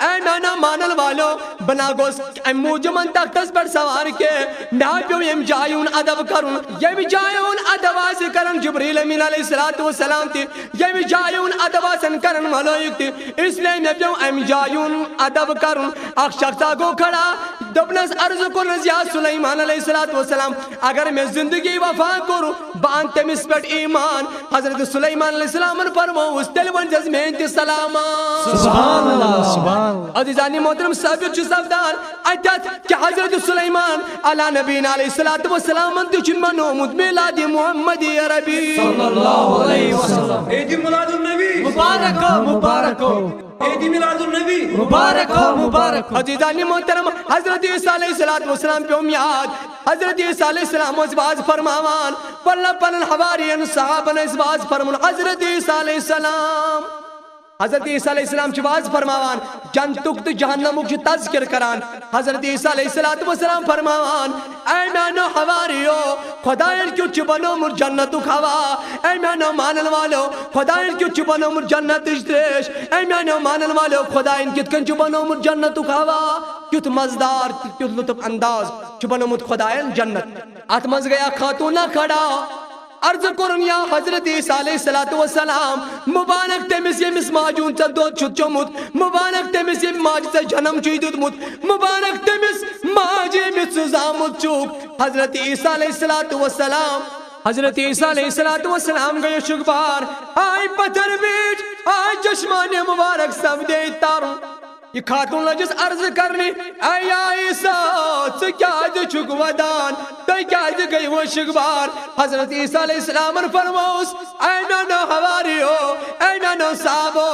اے میانا مانل والو بنا گوس اے موجمن تختس پر سوار کے ناپیو یم جایون ادب کرن یم جایون ادب آسی کرن جبریل امین علیہ السلام تی یم جایون ادب آسن کرن ملائک تی اس لئے نبیو یم جایون ادب کرن اخ شخصا کو کھڑا دبنس عرض کرنس یا سلیمان علیہ السلام اگر میں زندگی وفا کرو بان تمس پر ایمان حضرت سلیمان علیہ السلام فرمو اس تلون جزمین تی سلامان سبحان اللہ سبحان اللہ عزیزانی محترم ثابت چو صفدار ایتت کہ حضرت سلیمان علی نبینا علیہ السلام انتی چن منومد میلاد محمدی عربی صلی اللہ علیہ وسلم عید میلاد النبی مبارک ہو مبارک ہو عید میلاد النبی مبارک ہو مبارک ہو عزیزانی محترم حضرت عیسیٰ علیہ السلام پہ امیاد حضرت عیسیٰ علیہ السلام اس باز فرماوان پلہ پلن حوارین صحابن اس باز فرمون حضرت عیسیٰ علیہ السلام حضرت عیسیٰ علیہ السلام چھ باز فرماوان جنتک تو جہنمک چھ تذکر کران حضرت عیسیٰ علیہ السلام فرماوان اے میانو حواریو خدایان کیوں چھ بنو مر جنتک ہوا اے میانو مانن والو خدایان کیوں چھ بنو مر جنت اجتریش اے میانو مانن والو خدایان کیت کن چھ بنو مر جنتک ہوا کیت مزدار کیت لطف انداز چھ بنو مر خدایان جنت اتمز گیا خاتونہ کھڑا عرض کرن یا حضرت عیسیٰ علیہ السلام مبارک تمس یمس ماجون چا دود چھت چمت مبارک تمس یم ماج چا جنم چوی دودمت مبارک تمس ماج یمس سزامت چوک حضرت عیسیٰ علیہ السلام حضرت عیسیٰ علیہ السلام گئے شکبار آئی پتھر بیٹ آئی چشمان مبارک سب دے تاروں یہ خاتون لجس عرض کرنی اے یا عیسیٰ سے کیا دے چک ودان تو کیا دے گئی وہ شکبار حضرت عیسیٰ علیہ السلام فرموس اے نانو حواریو اے نانو صحابو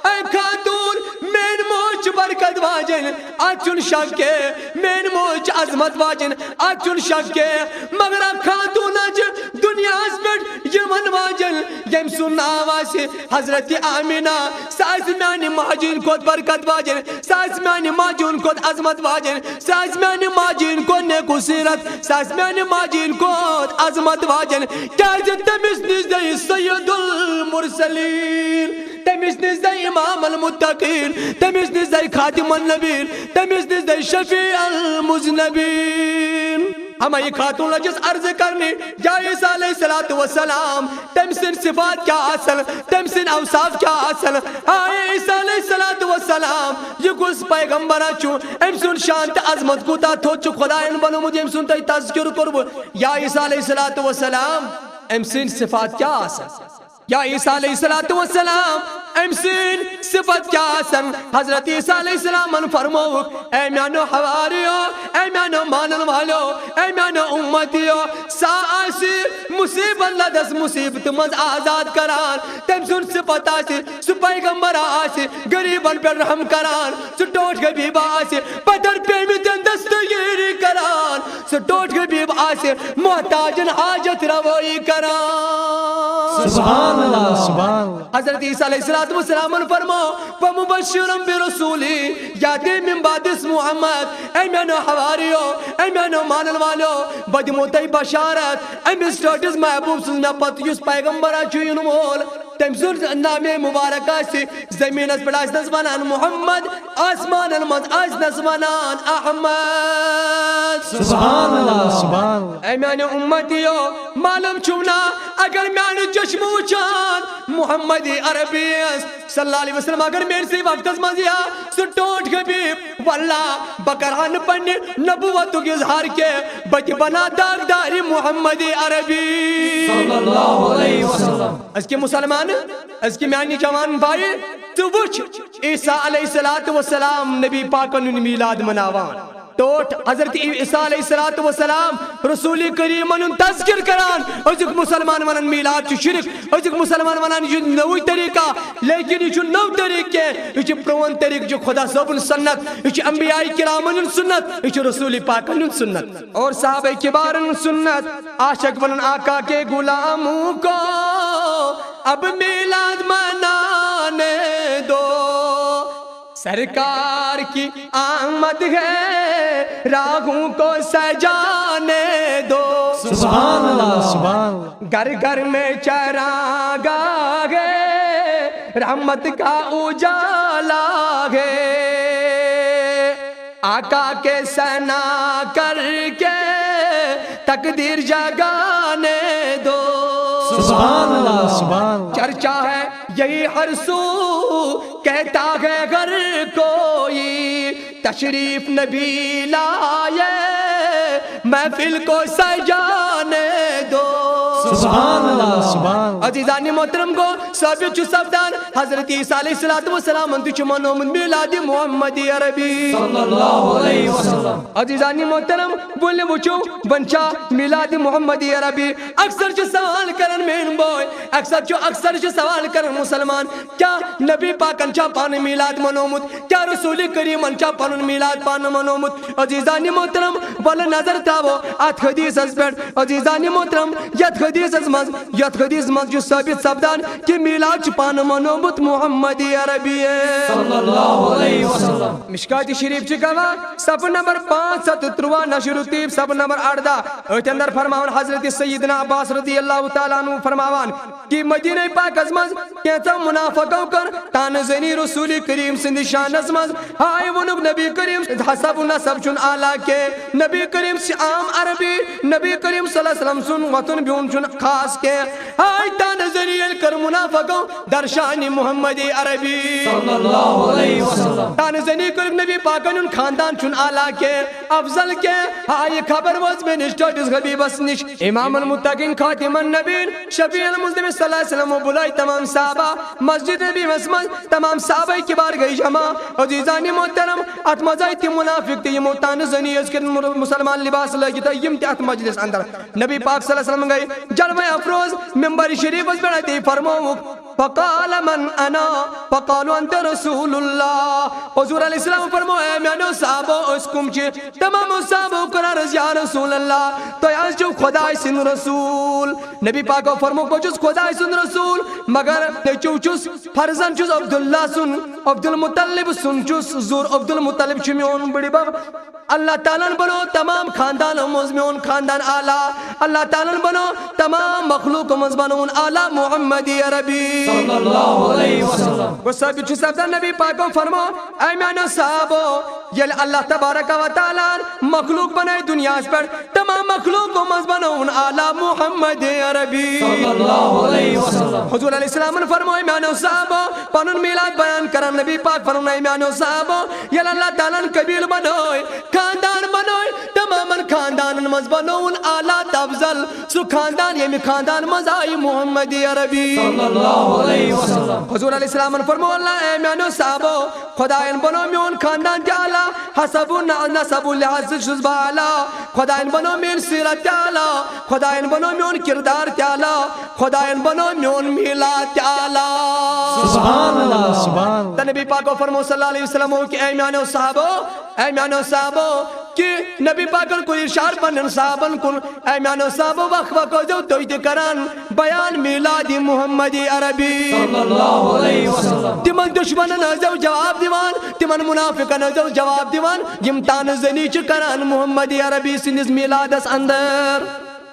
اے خاتون مین موچ برکت واجن اچن شک کے مین موچ عظمت واجن اچن شک کے مگر خاتون اج دنیا اسپٹ یمن واجن یم سن آواسی حضرت آمینہ ساز میانی مہجین کود برکت واجن ساز میانی ماجون کود عظمت واجن ساز میانی ماجین کود نیکو سیرت ساز میانی ماجین کود عظمت واجن کیا تمس نزدی سید المرسلین تمس نزدی امام المتقین تمس نزدی خاتم النبین تمس نزدی شفیع المذنبین ہمیں یہ خاتون لجس عرض کرنی یا عیسیٰ علیہ السلام تم سن صفات کیا اصل تم سن اوصاف کیا اصل آئے عیسیٰ علیہ السلام یہ کس پیغمبرہ چون ام سن شانت عظمت کو تا تھو چو خدایان بنو مجھے ام سن تی تذکر کربو یا عیسیٰ علیہ السلام ام سن صفات کیا اصل یا عیسیٰ علیہ السلام ام سن صفت کیا اصل حضرت عیسیٰ علیہ السلام من فرمو اے میانو حواریو اے میانو مانن والو اے میانو امتیو سا آسی مصیبت لدس مصیبت مز آزاد کران تم سن صفت آسی سو پیغمبر آسی گریبان پر رحم کران سو ٹوٹ گبیب آسی پتر پیمیتن دستگیری کران سو ٹوٹ گبیب آسی محتاجن حاجت روئی کران سبحان اللہ سبحان اللہ حضرت عیسیٰ علیہ السلام فرمو ومبشرم برسولی یاتی من بعد اسم محمد اے میانو حواریو اے میانو مانن والو بدموتی بشارت اے مسٹرٹس محبوب سن میں پت یس پیغمبرہ چوین مول تم سن نام مبارک آسی زمین اس پر آسنس ونان محمد آسمان المز آسنس ونان احمد سبحان اللہ سبحان اللہ اے میانے امتیو معلوم چھونا اگر میانے چشم وچان محمد عربی صلی اللہ علیہ وسلم اگر میرے سے وقت از مزیا سو ٹوٹ گبی واللہ بکران پڑھنے نبوتو کی اظہار کے بچ بنا داغداری محمد عربی صلی اللہ علیہ وسلم اس کے مسلمان اس کی میانی جوان بھائی تو وچ عیسیٰ علیہ السلام نبی پاکن میلاد مناوان ٹوٹ حضرت عیسیٰ علیہ السلام رسول کریم انہوں تذکر کران ازک مسلمان ونن میلاد چو شرک ازک مسلمان ونن یہ نوی طریقہ لیکن یہ نو طریقے یہ پرون طریق جو خدا صبن سنت یہ انبیاء کرام انہوں سنت یہ رسول پاک انہوں سنت اور صحابہ کبار انہوں سنت عاشق ونن آقا کے غلاموں کو اب میلاد منانے دو سرکار کی آمد ہے راہوں کو سجانے دو سبحان اللہ سبحان اللہ گھر گھر میں چراغا ہے رحمت کا اجالا ہے آقا کے ثنا کر کے تقدیر جگانے دو سبحان اللہ سبحان اللہ چرچا ہے یہی ہر سو کہتا ہے اگر کوئی تشریف نبی لائے محفل کو سجانے دو سبحان اللہ سبحان اللہ عزیزانی محترم کو ثابت چو سبدان حضرت عیسیٰ علیہ السلام انتو چو منومن میلاد محمد عربی صلی اللہ علیہ وسلم عزیزانی محترم بولنے وچو بنچا میلاد محمد عربی اکثر چو سوال کرن مین بوئے اکثر چو سوال کرن مسلمان کیا نبی پاک انچا پان میلاد منومت کیا رسول کریم انچا پان میلاد پان منومت عزیزانی محترم بولا نظر تاو آت حدیث از بیٹ عزیزانی محترم یت حدیث مز جو ثابت سبدان کہ میلاد چپان منومت محمد عربی صلی اللہ علیہ وسلم مشکات شریف چکوا صف نمبر 573 نشر الطیب صف نمبر 18 ایت اندر فرماون حضرت سیدنا عباس رضی اللہ تعالیٰ عنہ فرماون کہ مدینہ پاک ازمز کہتا منافقوں کر تانزنی رسول کریم سند شان ازمز ہائے ونک نبی کریم حسب نصب چن آلہ کے نبی کریم سے عام عربی نبی کریم صلی اللہ علیہ وسلم سن وطن بیون چن خاص کے ہائے تانزنی کر منافقوں درشانی محمد عربی صلی اللہ علیہ وسلم تانزنی کر نبی پاکن خاندان چن آلہ کے افضل کے ہائے خبر وز میں نشتوٹس حبیب اسنش امام المتقین خاتم النبین شفیع المسلم صلی اللہ علیہ وسلم بلائی تمام صحابہ مسجد نبی مسمد تمام صحابہ کی بار گئی جمع عزیزانی محترم اتمزائی تی منافق تی موتان زنی اس کے مسلمان لباس لگی تا یم تی ات مجلس اندر نبی پاک صلی اللہ علیہ وسلم گئی جلوہ افروز ممبر شریف اس بڑھائی تی فرموک فقال من انا فقالوا انت رسول اللہ حضور علیہ السلام فرموئے میانو صحابہ اس کم چی تمام صحابہ قرار یا رسول اللہ تو یاز جو خدای سن رسول نبی پاک فرمو کو چس خدای سن رسول مگر چو چس فرزن چس عبداللہ سن عبدالمطلب سن چس زور عبدالمطلب چمیون بڑی باب اللہ تعالیٰ بنو تمام خاندان مزمیون خاندان آلہ اللہ تعالیٰ بنو تمام مخلوق مزبانون آلہ محمد عربی صلی اللہ علیہ وسلم غصہ بچو سبتا نبی پاکو فرمو اے میانو صحابو یل اللہ تبارک و تعالیٰ مخلوق بنائے دنیا اس پر تمام مخلوق مزبانون آلہ محمد عربی صلی اللہ علیہ وسلم حضور علیہ السلام نے فرمائے میانو صحابو پانون میلاد بیان کرن نبی پاک فرمائے میانو صحابو یل اللہ تعالیٰ قبیل بنائے خاندان بنائے تمام خاندان مزبانون آلہ تفضل سو خاندان یمی خاندان مزائی محمد عربی صلی اللہ علیہ وسلم حضور علیہ السلام نے فرمائے اللہ اے میانو صحابو خدایان بنو میون خاندان جالا حسبو نسبو لحظ شزبہ آلا خدایان بنو میون سیرت جالا خدایان بنو میون کردار جالا خدایان بنو میون میلاد جالا سبحان اللہ سبحان اللہ نبی پاک فرمو صلی اللہ علیہ وسلم کہ اے میانو صحابو کہ نبی پاکن کو ارشاد پنن صحابن کن اے میانو صحابو وقت جو توید کران بیان میلاد محمد عربی صلی اللہ علیہ وسلم تمن دشمن نزو جواب دیوان تمن منافق نزو جواب دیوان یم تان زنی چ کران محمد عربی سنز میلادس اندر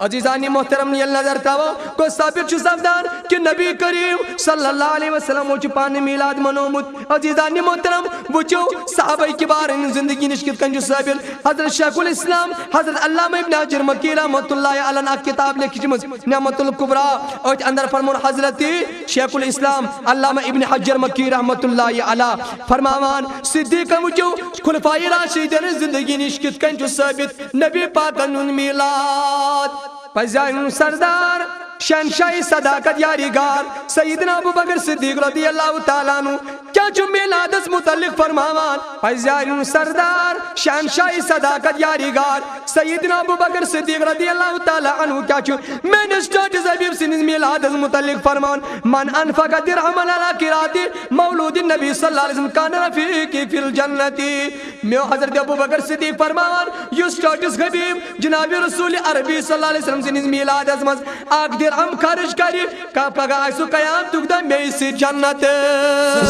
عزیزانی محترم یل نظر تاو کو ثابت چھ سپدان کہ نبی کریم صلی اللہ علیہ وسلم وچ پان میلاد منومت عزیزانی محترم وچو صحابہ کبار زندگی نش کت کن ثابت حضرت شیخ الاسلام حضرت علامہ ابن حجر مکی رحمۃ اللہ علیہ کتاب لکھمز نعمت الکبریٰ اور اندر فرمون حضرت شیخ الاسلام علامہ ابن حجر مکی رحمۃ اللہ علیہ فرماوان صدیق وچو خلفائے راشدین زندگی نش کت کن ثابت نبی پاک میلاد پزائن سردار شہنشاہی صداقت یاریگار سیدنا ابو بکر صدیق رضی اللہ تعالیٰ عنہ کیا چھو میلادس متعلق فرماوان پزائن سردار شہنشاہی صداقت یاریگار سیدنا ابو بکر صدیق رضی اللہ تعالیٰ عنہ کیا چھو منسٹر حبیب سنز میلادس متعلق فرمان من انفق درہم علی قراءتی مولود النبی صلی اللہ علیہ وسلم کان رفیقی فی الجنتی میو حضرت ابو بکر صدیق فرمان یو سٹاٹس حبیب جناب رسول عربی صلی اللہ علیہ وسلم سنز میلادس مز آگ درہم خرچ کری کا پگا ایسو قیام تک دا میں سی جنت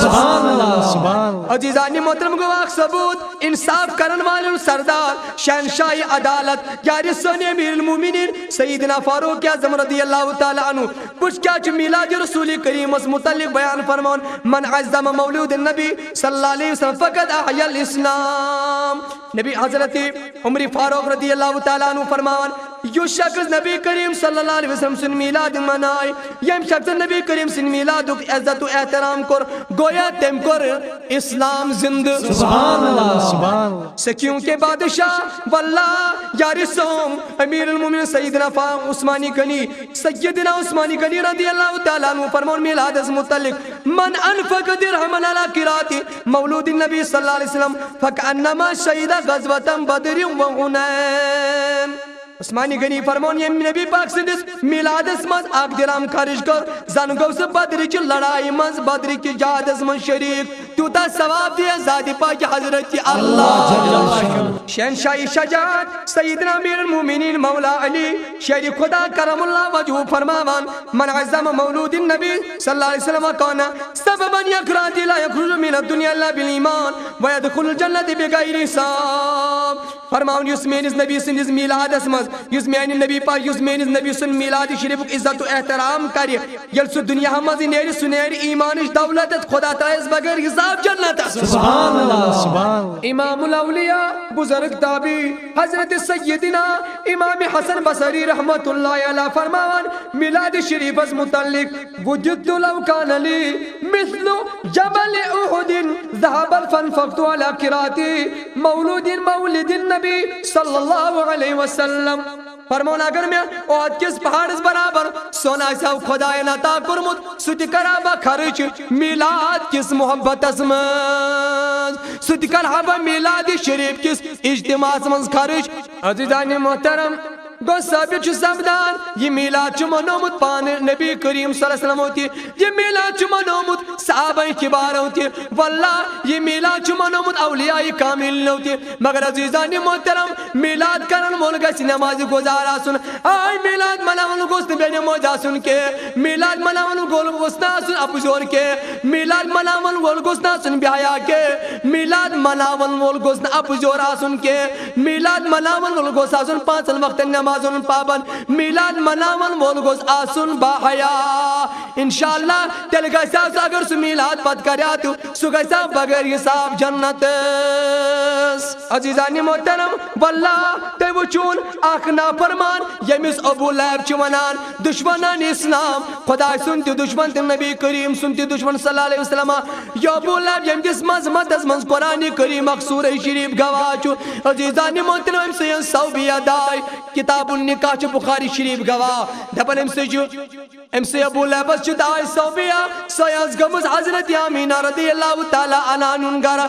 سبحان اللہ سبحان اللہ عزیزانی محترم گواہ ثبوت انصاف کرن والے سردار شہنشاہی عدالت یاری سن امیر المومنین سیدنا فاروق اعظم رضی اللہ تعالی عنہ کچھ کیا چھ میلاد رسول کریم اس متعلق بیان فرمان من عظم مولود النبی صلی اللہ علیہ وسلم فقد احیا الاسلام نبی حضرت عمر فاروق رضی اللہ تعالی عنہ فرمان یو شخص نبی کریم صلی اللہ علیہ وسلم سن میلاد منائے یم شخص نبی کریم سن میلاد عزت و احترام کر گویا تم کر اسلام زند سبحان اللہ سبحان اللہ سکیوں کے بادشاہ واللہ یاری سوم امیر المومنین سیدنا عثمانی غنی سیدنا عثمانی غنی رضی اللہ تعالیٰ عنہ فرمان میلاد اس متعلق من انفق درہم علی قراءت مولود النبی صلی اللہ علیہ وسلم فکأنما شہید غزوة بدر و حنین عثمانی غنی فرمان یہ نبی پاک سندس میلاد اسمز آگ درام خارج کر زنگو سے بدری کی لڑائی مز بدری کی جہاد اسمز شریک توتا ثواب دیا ذاتی پاک حضرت اللہ شہنشاہی شجاعت سیدنا امیر المومنین مولا علی شہر خدا کرم اللہ وجہ فرماوان من عظم مولود النبی صلی اللہ علیہ وسلم کانا سببا یکرات لا یخرج من الدنیا اللہ بالایمان ویدخل الجنت بغیر حساب فرماون یس مینس نبی سندس میلاد اسمز یس میانی نبی پاک یس مینس نبی سن میلاد شریف عزت و احترام کری یل سو دنیا ہمازی نیری سنیری ایمانش دولتت خدا تائز بغیر حساب جنت سبحان اللہ سبحان اللہ امام الاولیاء بزرگ تابی حضرت سیدنا امام حسن بصری رحمت اللہ علیہ فرماوان میلاد شریف از متعلق وجدت لو کان لی مثل جبل احد ذهب فانفقت على قراءت مولد النبی صلی اللہ علیہ وسلم فرمون اگر میں اوہد کس پہاڑ اس برابر سونا ساو خدای نتا کرمت ستی کرابا خرچ میلاد کس محبت اسمز ستی کرابا میلاد شریف کس اجتماع اسمز خرچ عزیزانی محترم گو ثابت چھ سمدان یہ میلاد چھ منومت پان نبی کریم صلی اللہ علیہ وسلم ہوتی یہ میلاد چھ منومت صحابہ کبار ہوتی واللہ یہ میلاد چھ منومت اولیاء کامل ہوتی مگر عزیزانی محترم میلاد کرن مولگا سی نماز گزارا سن آئی میلاد مناون گوست بین موجا سن کے میلاد مناون گول گوستنا سن اپزور کے میلاد مناون گول گوستنا سن بیایا کے میلاد مناون گول گوستنا اپزورا سن کے میلاد مناون گول گوستنا سن پانچ وقت نماز نمازن پابند میلاد مناون ولگوز آسن با حیا انشاءاللہ تل گیسا اگر سو میلاد پت کریا تو سو گیسا بغیر حساب جنت عزیزانی محترم واللہ تے وچون آخنا فرمان یمیس ابو لہب چونان دشمنان اسلام خدا سنتی دشمن تی نبی کریم سنتی دشمن صلی اللہ علیہ وسلم یا ابو لہب یم جس مزمت از منز قرآن کریم مقصور شریف گواچو عزیزانی محترم ام سے صوبی ادائی کتاب النکاح چھ بخاری شریف گواہ دپن ام سے ابو لہبس چھ دائی صوبیہ سیاز گمز حضرت آمینہ رضی اللہ تعالی عنہ ننگارا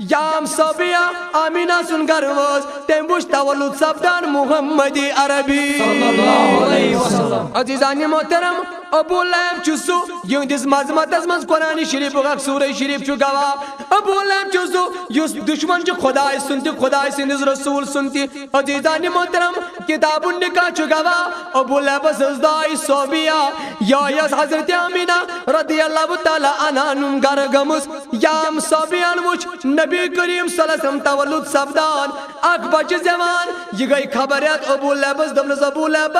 یام صوبیہ آمینہ سنگر وز تیموش تولد سبدان محمدی عربی صلی اللہ علیہ وسلم عزیزانی محترم ابو لہب چھسو یہندس مذمتس من قرآن شریف اخ سورہ شریف چھ گواہ ابو لہب چھسو یس دشمن چھ خدای سنتی خدای سندس رسول سنتی عزیزان محترم کتاب النکاح چھ گواہ ابو لہب سزدائی صوبیہ یا یس حضرت آمینہ رضی اللہ تعالی عنہ نم گر گمس یام صوبیان وچ نبی کریم صلی اللہ علیہ وسلم تولد سبدان اک بچ زمان یہ گئی خبریت ابو لہب دمنس ابو لہب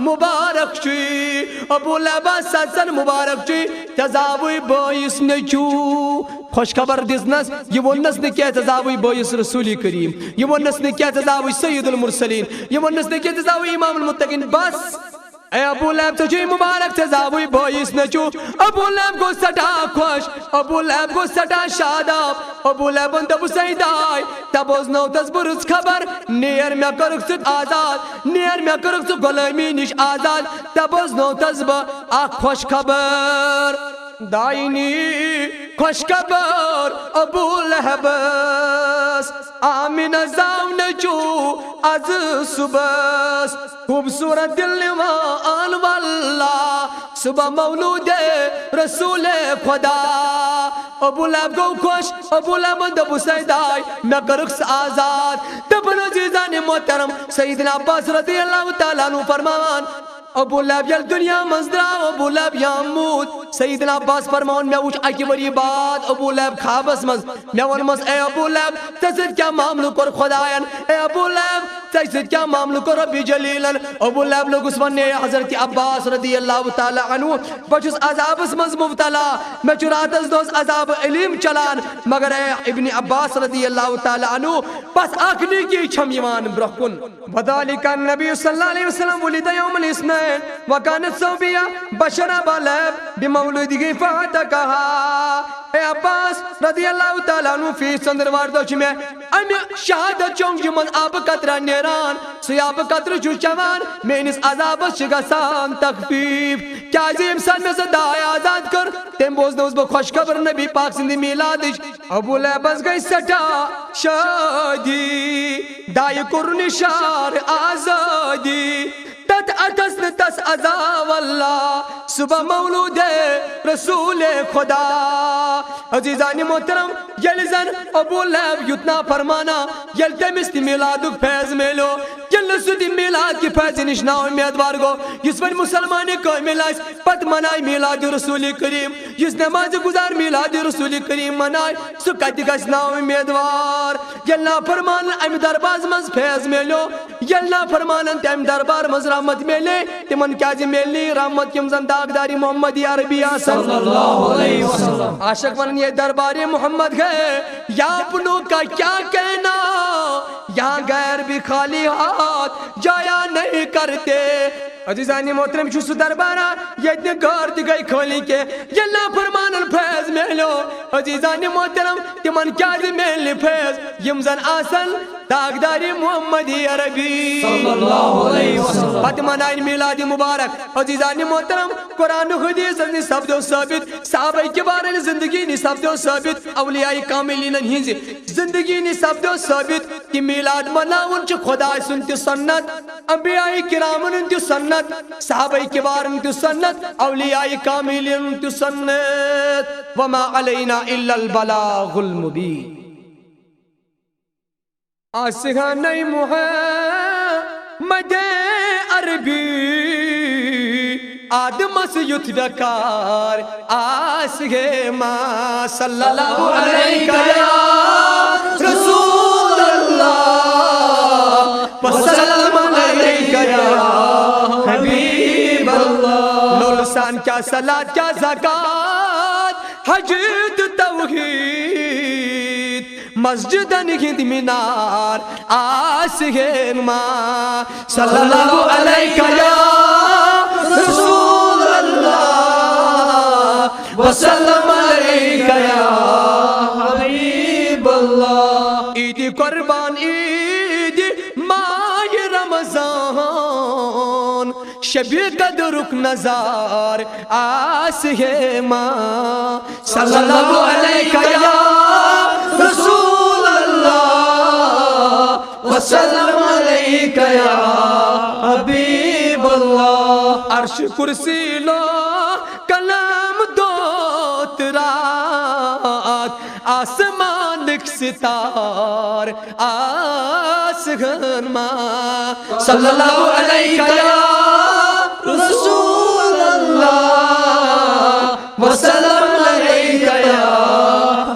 مبارک چی ابو لہب سچن مبارک چی تزاوی بائیس نچو خوش خبر دزنس یہ ونس نے کیا تزاوی بائیس رسول کریم یہ ونس نے کیا تزاوی سید المرسلین یہ ونس نے کیا تزاوی امام المتقین بس اے ابو لہب تجھے مبارک تزاوی بائیس نچو ابو لہب کو سٹا خوش ابو لہب کو سٹا شاداب ابو لہب دبو سیدائی تبوز نو تصبرس خبر نیر میں کرک ست آزاد نیر میں کرک ست غلامی نش آزاد تبوز نو تصبر آخ خوش خبر دائنی خوش خبر ابو لہبس آمین زاون جو از صبح خوبصورت دل آن واللہ صبح مولود رسول خدا ابو لہب کو خوش ابو لہب دبو سیدائی میں کرکس آزاد تبن عزیزان محترم سیدنا عباس رضی اللہ تعالیٰ عنہ فرمان ابو لہب یل دنیا مزدرا ابو لہب یامود سیدنا عباس فرمان میں وچ اکی بری بات ابو لہب خوابس مز میں ونمس اے ابو لہب تسد کیا معاملو کر خدایان اے ابو لہب تسد کیا معاملو کر ربی جلیلن ابو لہب لوگ اس وننے حضرت عباس رضی اللہ تعالی عنہ بچس عذابس مز مبتلا میں چراتس دوس عذاب علیم چلان مگر اے ابن عباس رضی اللہ تعالی عنہ بس آخری کی چھم یمان برکن وذالک النبی صلی اللہ علیہ وسلم ولد یوم الاسنین وکانت صوبیہ بشر ابا لہب بمولودگی فاتکہا اے عباس رضی اللہ تعالیٰ عنہ فی سندروار دوچ میں امی شہادت چونگ جمن آب قطرہ نیران سی آب قطر جو چوان میں انس عذاب شگسان تخفیف کیا عظیم سن میں سے دائے آزاد کر تیم بوز نوز با خوش خبر نبی پاک سندی میلادش ابو لہب از گئی سٹا شادی دائی کرنی شار آزادی تت اتس نتس عذاب اللہ صبح مولود رسول خدا عزیزانی محترم یل زن ابو لہب یتنا فرمانا یل تمستی میلادک فیض میلو یل نسودی میلاد کی فیض نشنا امیدوار گو یس ون مسلمانی کوئی ملائس پت منائی میلاد رسول کریم یس نماز گزار میلاد رسول کریم منائی سکتی کسنا امیدوار یل نا فرمان ام درباز مز فیض میلو یل نا فرمان ام دربار مز رحمت میلے تمن کیا جی میلنی رحمت کم زن داغداری محمدی عربیہ صلی اللہ علیہ وسلم عاشق ون یہ دربار محمد گئے یا اپنوں کا کیا کہنا یہاں غیر بھی خالی ہاتھ جایا نہیں کرتے عزیزانی محترم شو دربارہ یہ اتنے گھر دی گئی کھولی کے یہ اللہ فرمان الفیض میلو عزیزانی محترم تمن کیا دی میلی فیض یمزن آسن داغداری محمدی عربی صلی اللہ علیہ وسلم فاطمہ آئین میلادی مبارک عزیزانی محترم قرآن و حدیث ازنی سبد و ثابت صحابہ کبارن زندگی نی سبد و ثابت اولیاء کاملین ہنزی زندگی نی سبد و ثابت کی میلاد مناون چھ خدا سنتی سنت انبیاء کرامن انتی سنت صحابہ کبارن انتی سنت اولیاء کاملین انتی سنت وما علینا الا البلاغ المبین آسغانی محمد عربی آدم سے یتدکار آسغے ما صلی اللہ علیہ یا رسول اللہ وسلم علیہ یا حبیب اللہ نورسان کیا صلاة کیا زکاة حجد توحید مسجدن ہند منار آسگین ما صلی اللہ علیہ یا رسول اللہ وسلم علیہ یا حبیب اللہ عید قربان عید ماہ رمضان شبی قدرک نظار آسگے ما صلی اللہ علیہ یا رسول اللہ وسلم علیہ یا حبیب اللہ عرش کرسی لو کلام دو ترات آسمان ستار آسگن ماں صلی اللہ علیہ یا رسول اللہ وسلم علیہ یا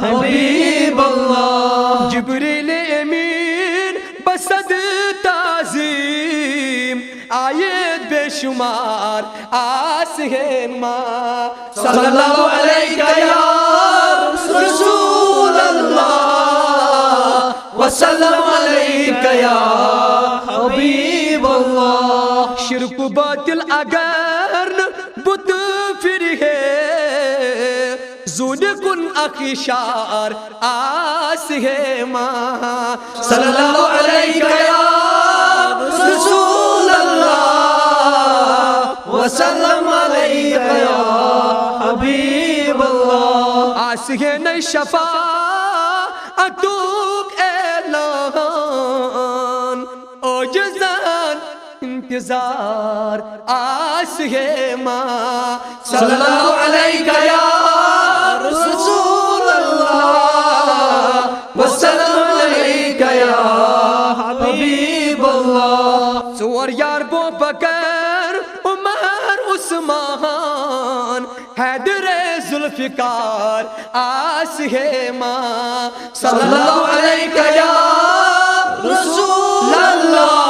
حبیب اللہ جبریل امین بسد تعظیم آیت بے شمار آسگن ماں صلی اللہ علیہ یا رسول اللہ وسلم علیک یا حبیب اللہ شرک باطل اگر بت پھر ہے زون کن اخشار آس ہے ماں صلی اللہ علیہ یا رسول اللہ وسلم علیک یا حبیب اللہ آس ہے نئی شفاعتک اعلان اوجزان انتظار آس ہے ماں صلی اللہ علیہ یا رسول اللہ وسلم علیک یا حبیب اللہ سور یار بو بکر عمر عثمان حیدر ذوالفقار آس ہے ماں صلی اللہ علیہ یا رسول اللہ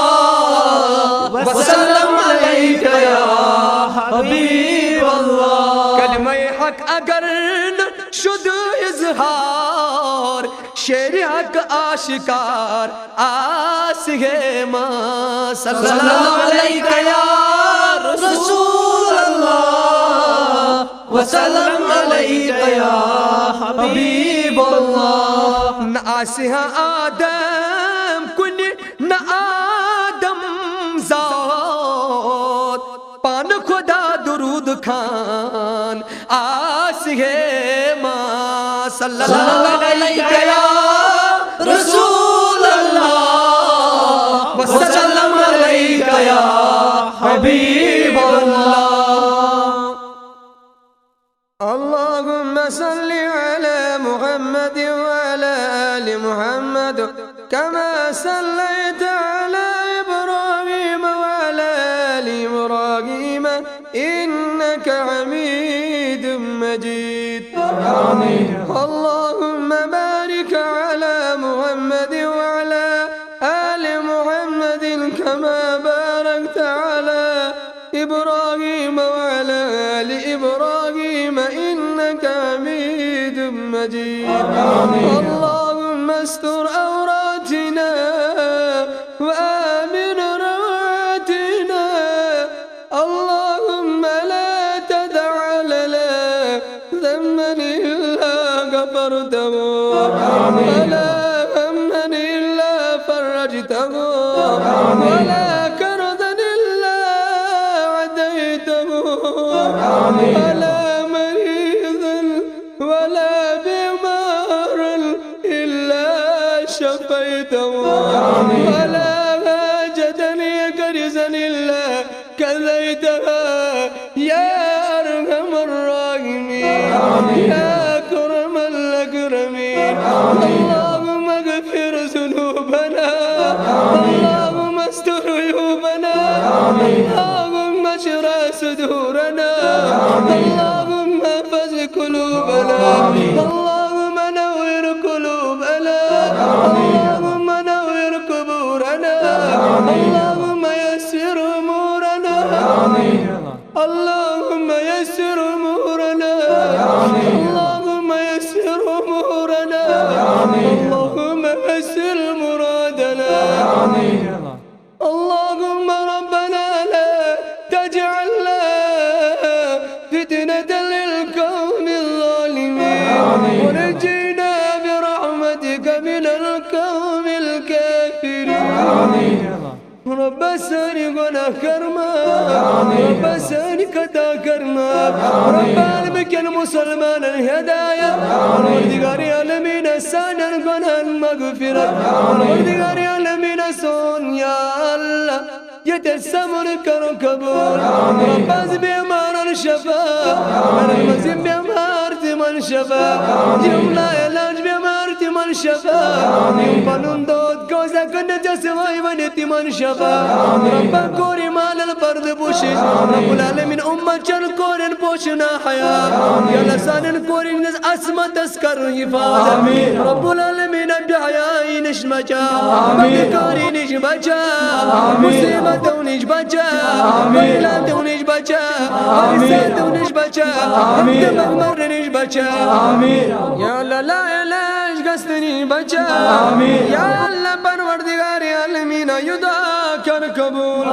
وسلم علیک یا حبیب اللہ کلمہ حق اگر شد اظہار شیر حق آشکار آس ہے ماں صلی اللہ علیہ یا رسول اللہ وسلم علیک یا حبیب اللہ نہ آسیہ آدم کن نہ آدم ذات پان خدا درود خان آس ہے ماں صلی اللہ علیہ یا رسول اللہ وسلم علیک یا حبیب اللہ اللهم صل على محمد وعلى آل محمد كما صليت على إبراهيم وعلى آل إبراهيم إنك حميد مجيد آمين اللهم بارك على محمد وعلى آل محمد كما باركت على إبراهيم وعلى آل إبراهيم إنك حميد مجيد اللهم استر عوراتنا وآمن روعاتنا اللهم لا تدع لنا ذنبا إلا غفرته ولا هما إلا فرجته ولا كردا إلا عديته ولا مريضا ولا بمارا إلا شفيته ولا حاجة يكرزا إلا كذيتها يا أرحم الراحمين يا أكرم الأكرمين اللهم اغفر ذنوبنا اللهم استر عيوبنا اللهم اشرح صدورنا اللهم احفظ قلوبنا اللهم نور قلوبنا اللهم نور قبورنا اللهم يسر امورنا اللهم يسر امورنا اللهم يسر امورنا اللهم يسر مرادنا اللهم ربنا لا تجعلنا فتنة للقوم الظالمين ونجينا برحمتك من القوم الكافرين رب سانی گناہ کرما رب سانی خطا کرما رب عالمك المسلمان الهداية وردگار عالمین سانن گناہ مغفرت وردگار عالمین سون یا اللہ يتسمر كرم كبور رباز بيمان الشفاء من المزيم بيمار من شفاء يوم لا علاج بيمار من شفاء يوم بنون دود كوزا كنا جسماي ونتي من شفاء ربا كوري مال البرد بوشش رب العالمين أمة جن كورن بوشنا حياة يا لسان كورن نز أسمى تسكر حفاظ رب العالمين بحياة نشمجا بكوري نشمجا مصيبة دونيش بجا ميلان دونيش بجا عيسى دونيش بجا دمك مرنيش بجا يا الله لا علاج قصدني بجا يا الله پروردگار عالمين يدعاك القبول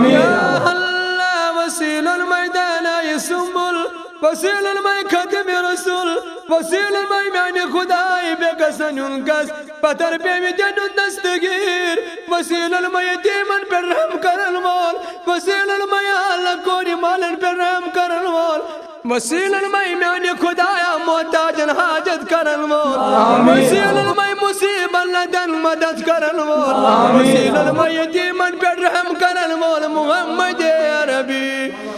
يا الله وسيل الميدان يسمبل وسيل الماء خاتم رسول وسيل الماء معنی خدای بے کسن انکس پتر پہ بھی جنون دستگیر وسیل الماء یتیمن پر رحم کرن وال وسیل الماء اللہ کوری مالن پر رحم کرن وال وسیل الماء معنی خدایا محتاجن حاجت کرن وال وسیل الماء مصیبت لدن مدد کرن وال وسیل الماء یتیمن پر رحم کرن وال محمد عربی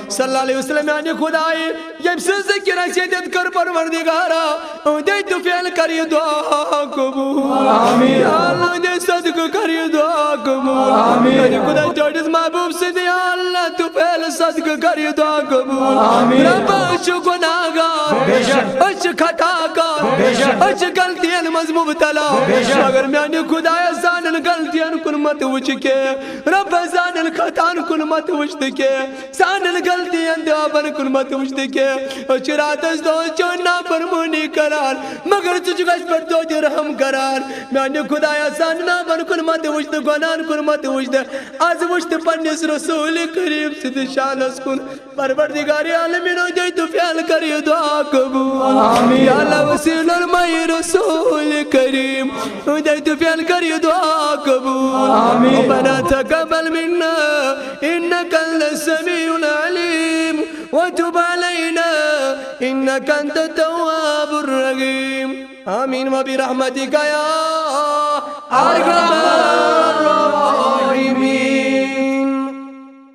صلی اللہ علیہ وسلم یعنی خدای یم سے ذکر سیدت کر پروردگارا دے تو فعل کری دعا قبول یا اللہ دے صدق کری دعا قبول یعنی خدای جوڑس محبوب سے دے اللہ تو فعل صدق کری دعا قبول رب اچھ گناہگار اچھ خطاکار اچھ غلطیاں مذموب تلا مگر میانی خدای زانن غلطیاں کن مت وچ کے رب زانن خطان کن مت وچ کے زانن غلطیاں دعا کن مت وچ کے چرات از دو چونا فرمونی کرار مگر تجھ گش پر تو رحم کرار میانی خدایا ساننا بن کن مت وجد گنان کن مت وجد از وجد پنس رسول کریم صد شان اس کن پروردگار عالمین دے تو فعل کری دعا قبول یا اللہ وسیل الماء رسول کریم دے تو فعل کری دعا قبول ربنا تقبل منا انك السميع العليم وتب علينا إنك أنت التواب الرحيم آمين وبرحمتك يا أرحم